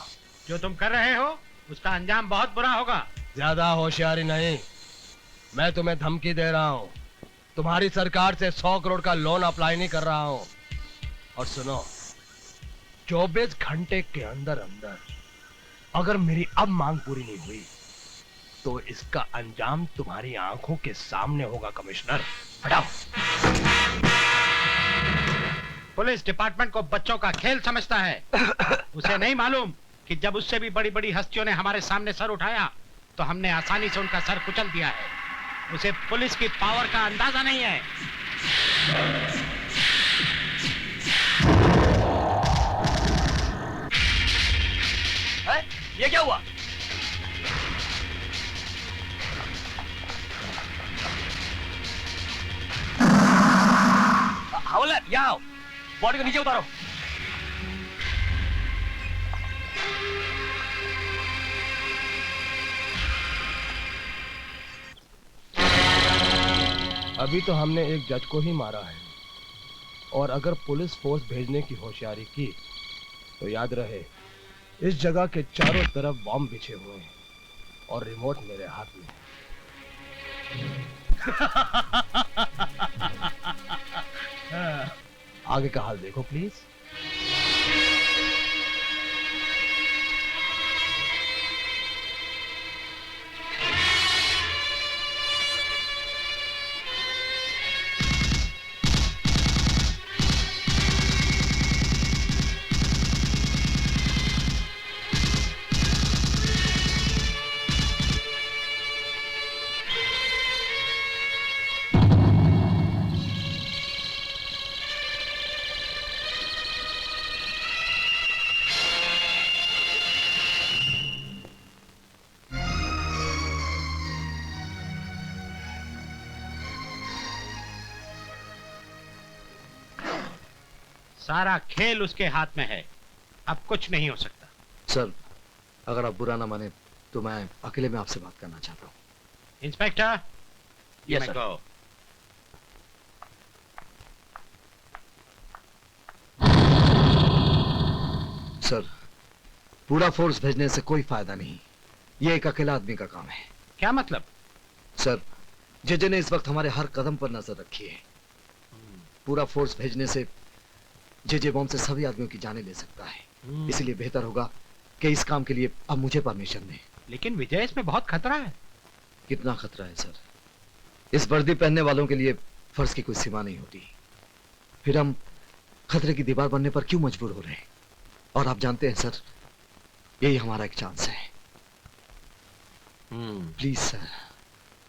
जो तुम कर रहे हो उसका अंजाम बहुत बुरा होगा। ज्यादा होशियारी नहीं, मैं तुम्हें धमकी दे रहा हूँ। तुम्हारी सरकार से 100 करोड़ का लोन अप्लाई नहीं कर रहा हूँ। और सुनो, 24 घंटे के अंदर अंदर अगर मेरी अब मांग पूरी नहीं हुई तो इसका अंजाम तुम्हारी आंखों के सामने होगा। कमिश्नर, हटाओ। पुलिस डिपार्टमेंट को बच्चों का खेल समझता है। उसे नहीं मालूम कि जब उससे भी बड़ी बड़ी हस्तियों ने हमारे सामने सर उठाया तो हमने आसानी से उनका सर कुचल दिया है। उसे पुलिस की पावर का अंदाजा नहीं है। ये क्या हुआ? हवलदार, यहाँ आओ, बॉडी को नीचे उतारो। अभी तो हमने एक जज को ही मारा है, और अगर पुलिस फोर्स भेजने की होशियारी की तो याद रहे, इस जगह के चारों तरफ बॉम्ब बिछे हुए हैं और रिमोट मेरे हाथ में है। आगे का हाल देखो प्लीज। सारा खेल उसके हाथ में है, अब कुछ नहीं हो सकता। सर, अगर आप बुरा ना माने तो मैं अकेले में आपसे बात करना चाहता हूँ। Inspector, yes sir. Go. Sir, पूरा फोर्स भेजने से कोई फायदा नहीं। ये एक अकेला आदमी का काम है। क्या मतलब? सर, जेजे ने इस वक्त हमारे हर कदम पर नजर रखी है। पूरा फोर्स भेजने से जेजे बॉम्ब से सभी आदमियों की जानें ले सकता है। इसलिए बेहतर होगा कि इस काम के लिए अब मुझे परमिशन दें। लेकिन विजय, इसमें बहुत खतरा है। कितना खतरा है सर? इस वर्दी पहनने वालों के लिए फर्ज की कोई सीमा नहीं होती। फिर हम खतरे की दीवार बनने पर क्यों मजबूर हो रहे हैं? और आप जानते हैं सर, यही हमारा एक चांस है। Please sir.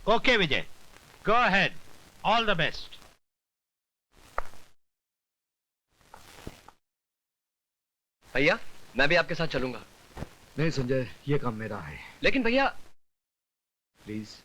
Okay Vijay, go ahead, all the best. भैया, मैं भी आपके साथ चलूंगा। नहीं संजय, ये काम मेरा है। लेकिन भैया, प्लीज।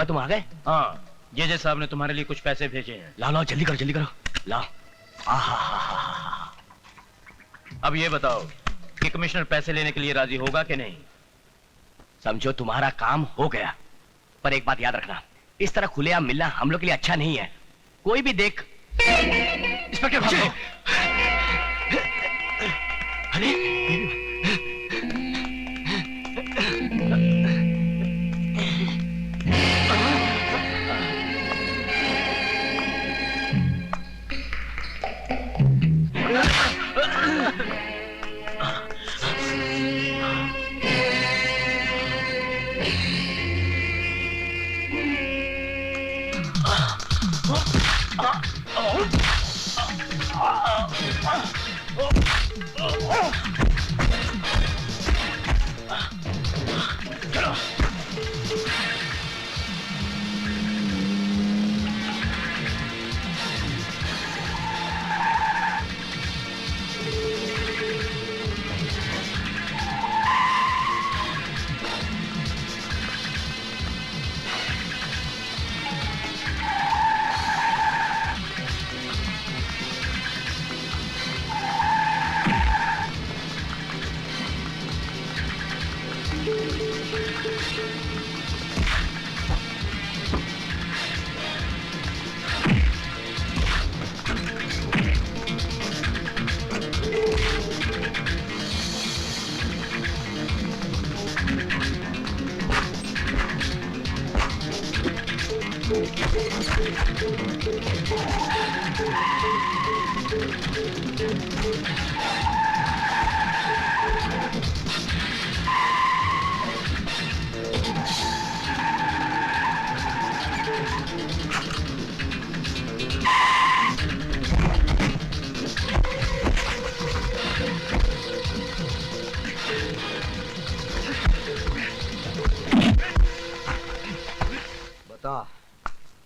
जीवा तुम आ गए? हाँ, जे साहब ने तुम्हारे लिए कुछ पैसे भेजे हैं। लाओ लाओ जल्दी करो लाओ। अब ये बताओ कि कमिश्नर पैसे लेने के लिए राजी होगा कि नहीं? समझो तुम्हारा काम हो गया, पर एक बात याद रखना, इस तरह खुलेआम मिलना हम लोग के लिए अच्छा नहीं है। कोई भी देख इंस्पेक्टर भागो। अरे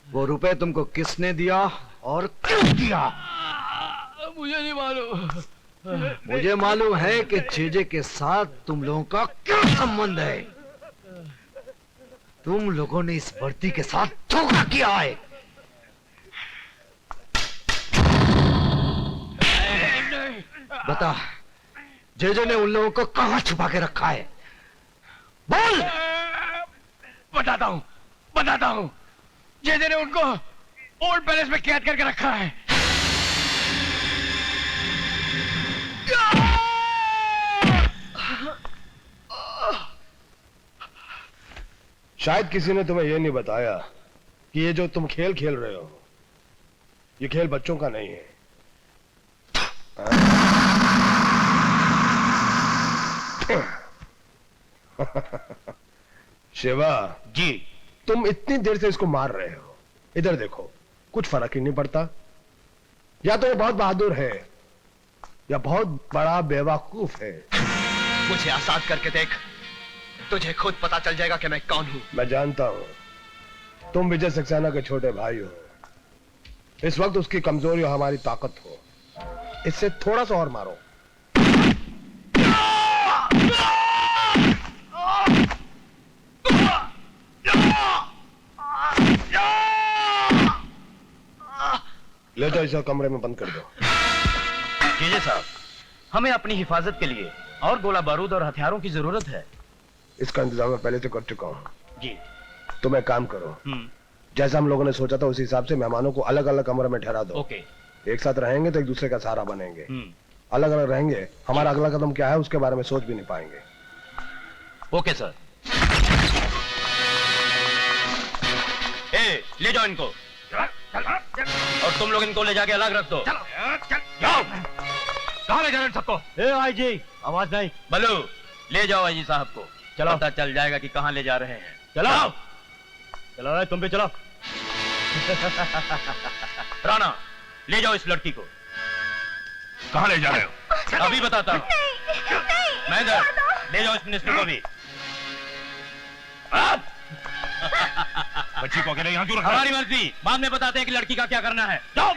वो रुपए तुमको किसने दिया और क्यों दिया? मुझे नहीं मालूम। मुझे मालूम है कि जेजे के साथ तुम लोगों का क्या संबंध है। तुम लोगों ने इस भर्ती के साथ धोखा किया है। बता, जेजे ने उन लोगों को कहां छुपा के रखा है? बोल। बताता हूं। जेजे ने उनको ओल्ड पैलेस में कैद करके रखा है। शायद किसी ने तुम्हें यह नहीं बताया कि ये जो तुम खेल खेल रहे हो, ये खेल बच्चों का नहीं है। शिवा जी, तुम इतनी देर से इसको मार रहे हो, इधर देखो, कुछ फर्क ही नहीं पड़ता। या तो वो बहुत बहादुर है या बहुत बड़ा बेवकूफ है। मुझे आजाद करके देख, तुझे खुद पता चल जाएगा कि मैं कौन हूं। मैं जानता हूं, तुम विजय सक्सेना के छोटे भाई हो। इस वक्त उसकी कमजोरी और हमारी ताकत हो। इससे थोड़ा सा और मारो। ले जाओ, इसे कमरे में बंद कर दो। जेजे साहब, हमें अपनी हिफाजत के लिए और गोला बारूद और हथियारों की जरूरत है। इसका इंतजाम मैं पहले से कर चुका हूं। जी। तुम एक काम करो, जैसा हम लोगों ने सोचा था उसी हिसाब से मेहमानों को अलग अलग कमरे में ठहरा दो। ओके। एक साथ रहेंगे तो एक दूसरे का सहारा बनेंगे। अलग अलग रहेंगे, हमारा अगला कदम क्या है उसके बारे में सोच भी नहीं पाएंगे। Okay sir. ले जाओ इनको, और तुम लोग इनको ले जाके अलग रख दो। जाओ। कहां ले जा रहे हैं सबको? आईजी, आवाज नहीं। बलू, ले जाओ आईजी साहब को। चलो, पता चल जाएगा कि कहां ले जा रहे हैं। चलो चलो, तुम भी चलो। राणा, ले जाओ इस लड़की को। कहां ले जा रहे हो? अभी बताता हूं। महेंद्र, ले जाओ इस मिनिस्टर को भी। बच्ची को अकेले यहां क्यों रखा? हमारी मर्जी, बाद में बताते हैं कि लड़की का क्या करना है। जाओ।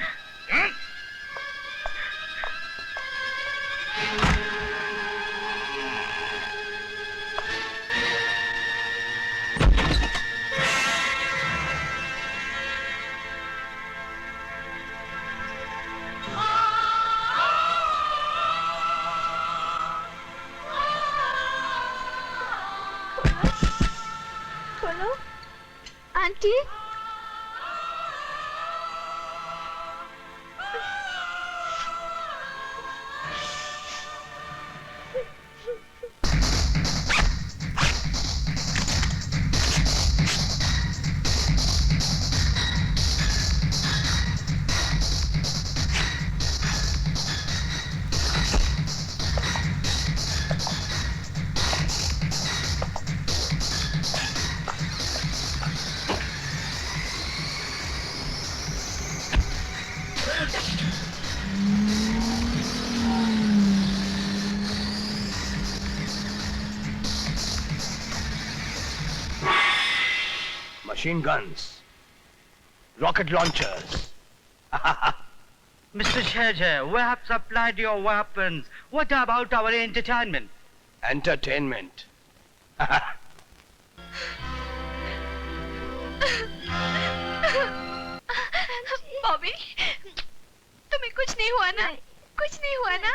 machine guns, rocket launchers. Mr. Shejay, we have supplied your weapons. What about our entertainment? Entertainment. Bobby, तुम्हें कुछ नहीं हुआ ना? कुछ नहीं हुआ ना?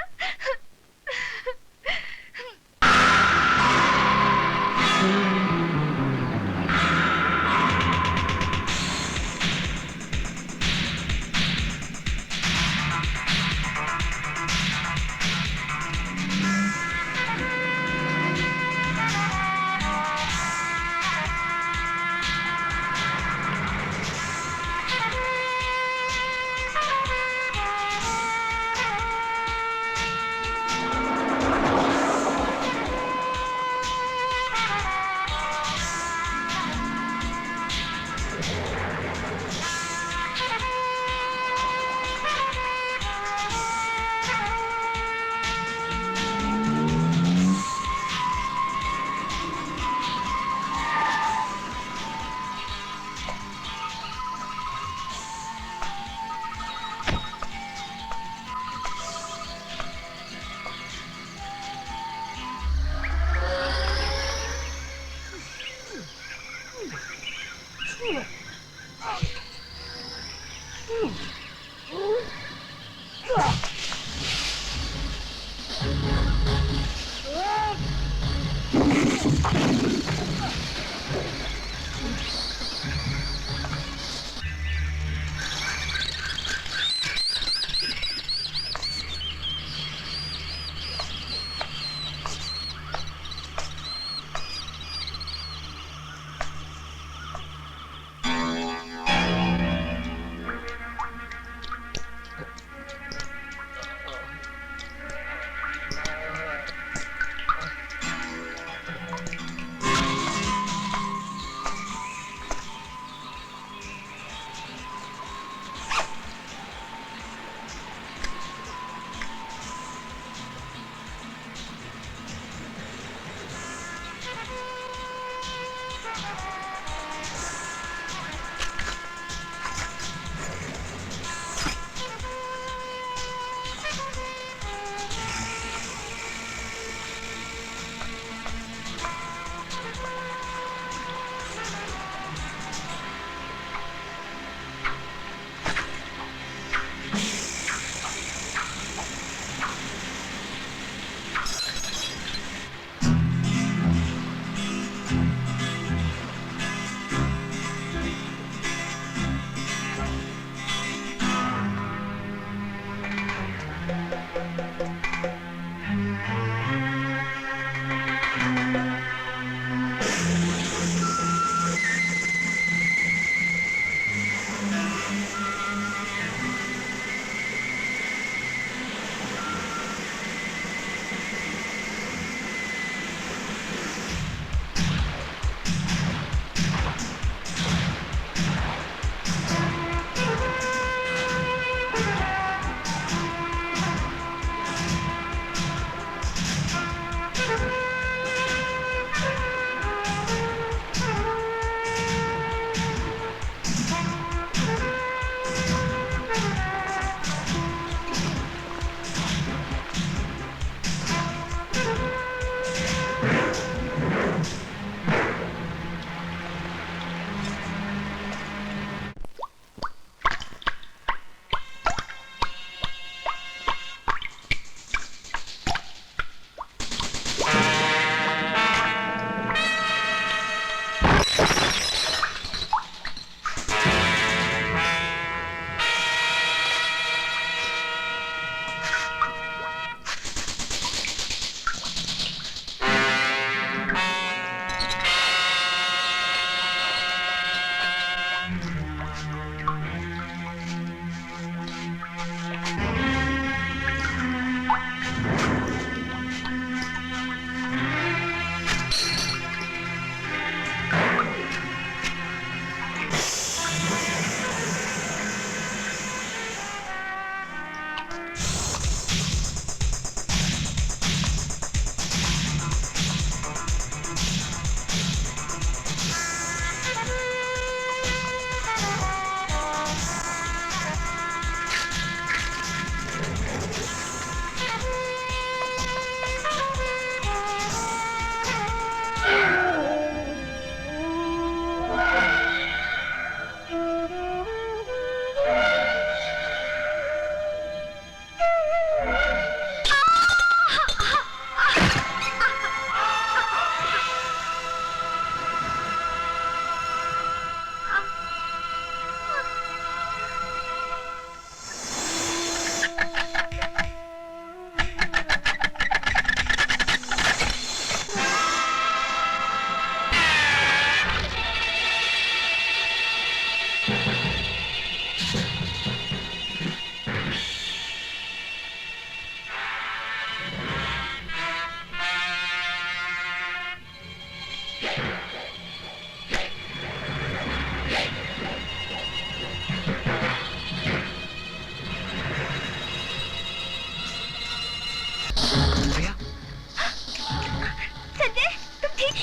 संजय तुम ठीक?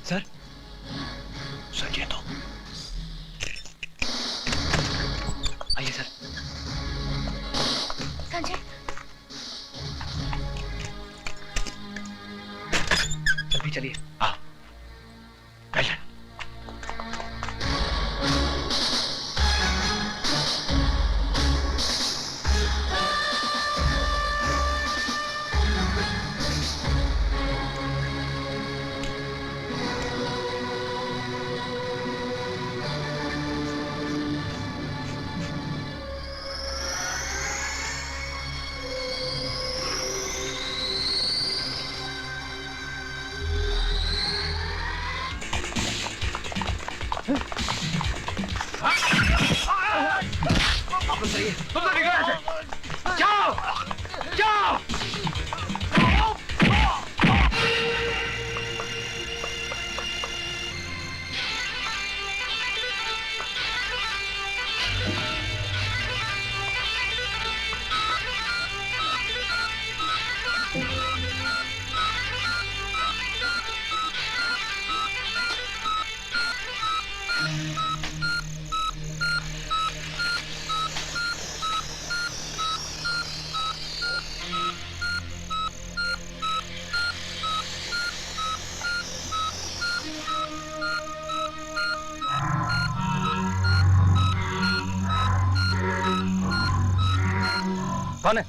सर संजय तो आइए सर। संजय जल्दी चलिए। जाओ जाओ। कौन है?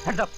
Hands up.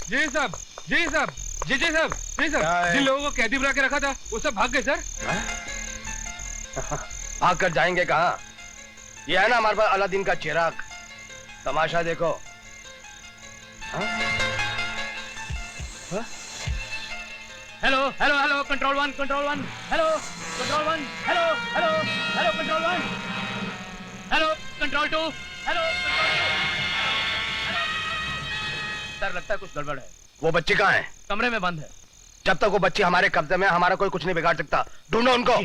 जी साहब जी साहब जी साहब जी साहब, जिन लोगों को कैदी बना के रखा था वो सब भाग गए सर। भाग कर जाएंगे कहाँ? ये है ना हमारे पास अलादीन का चिराग, तमाशा देखो। Hello hello hello control one hello control one hello hello hello control one hello control two hello sir, लगता है कुछ गड़बड़ है। वो बच्ची कहाँ है? कमरे में बंद है। जब तक वो बच्ची हमारे कब्जे में है, हमारा कोई कुछ नहीं बिगाड़ सकता। ढूंढो उनको।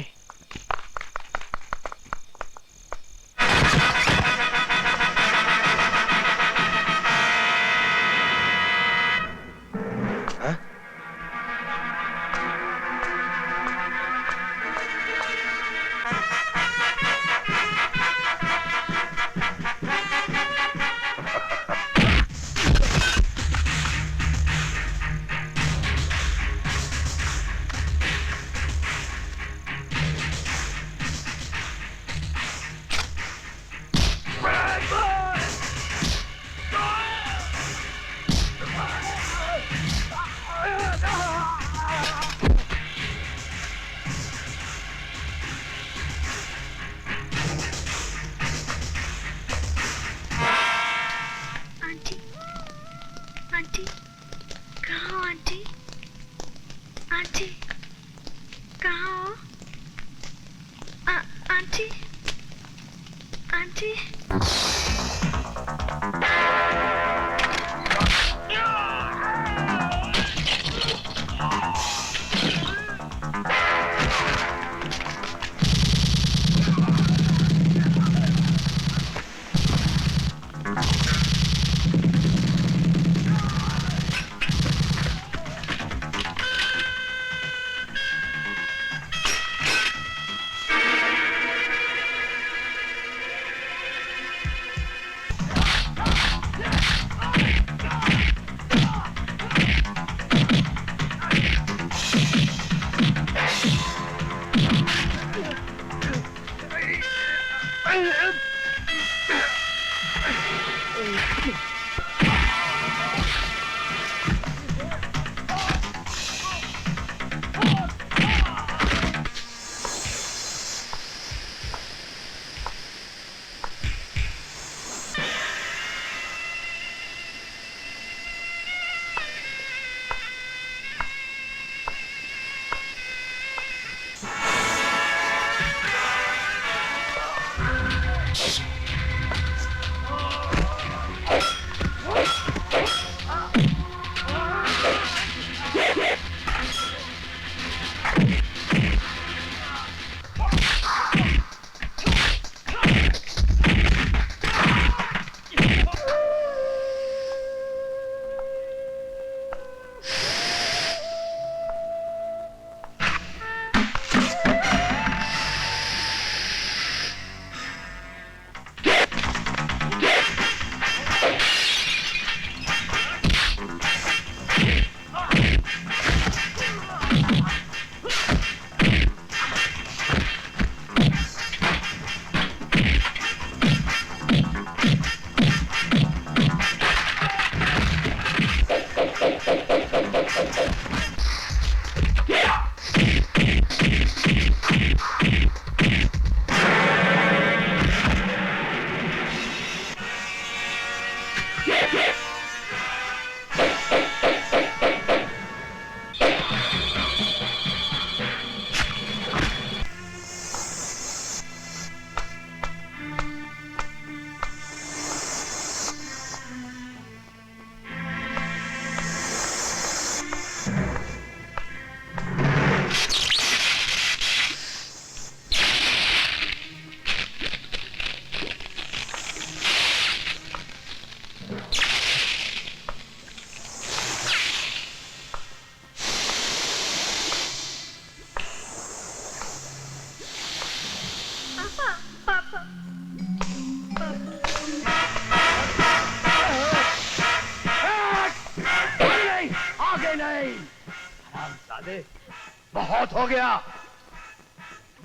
बहुत हो गया।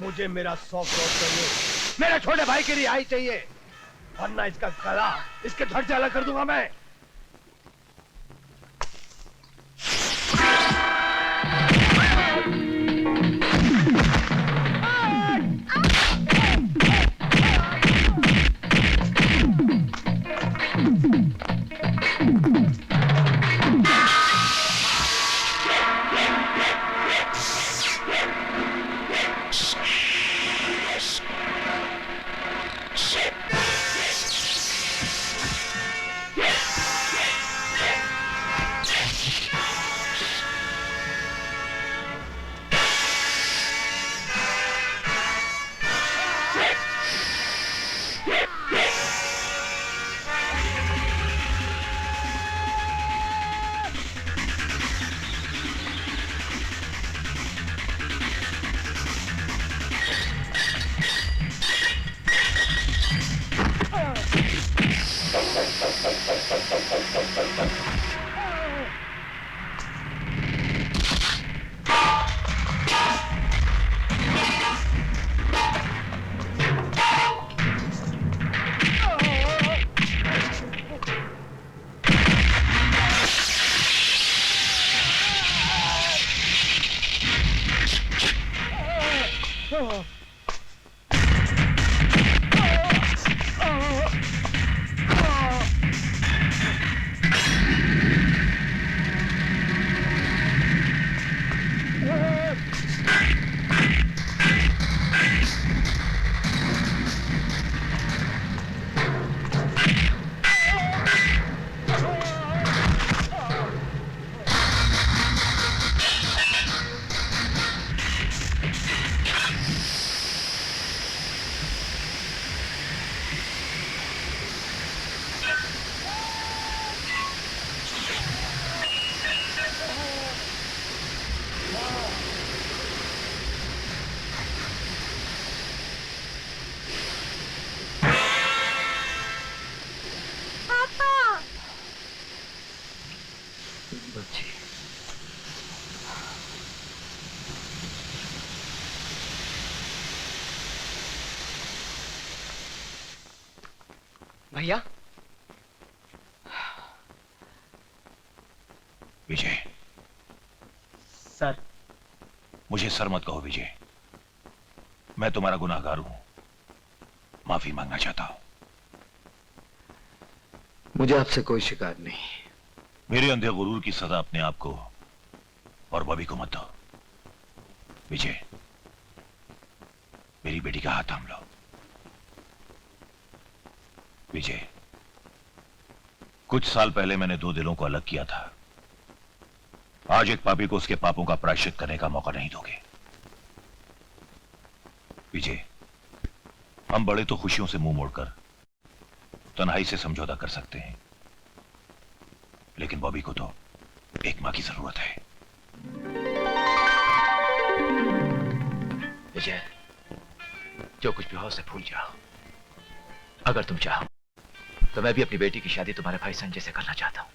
मुझे मेरा 100 करोड़ चाहिए, मेरे छोटे भाई की रिहाई चाहिए, वरना इसका गला इसके धड़ से अलग कर दूंगा मैं। बच्ची। भैया विजय। सर। मुझे सर मत कहो विजय, मैं तुम्हारा गुनाहगार हूं, माफी मांगना चाहता हूं। मुझे आपसे कोई शिकायत नहीं। मेरे अंधे गुरूर की सजा अपने आप को और बॉबी को मत दो। विजय, मेरी बेटी का हाथ थाम लो। विजय, कुछ साल पहले मैंने दो दिलों को अलग किया था। आज एक पापी को उसके पापों का प्रायश्चित करने का मौका नहीं दोगे। विजय, हम बड़े तो खुशियों से मुंह मोड़कर तन्हाई से समझौता कर सकते हैं, लेकिन बॉबी को तो एक मां की जरूरत है। विजय, जो कुछ भी हो उसे भूल जाओ। अगर तुम चाहो तो मैं भी अपनी बेटी की शादी तुम्हारे भाई संजय से करना चाहता हूं।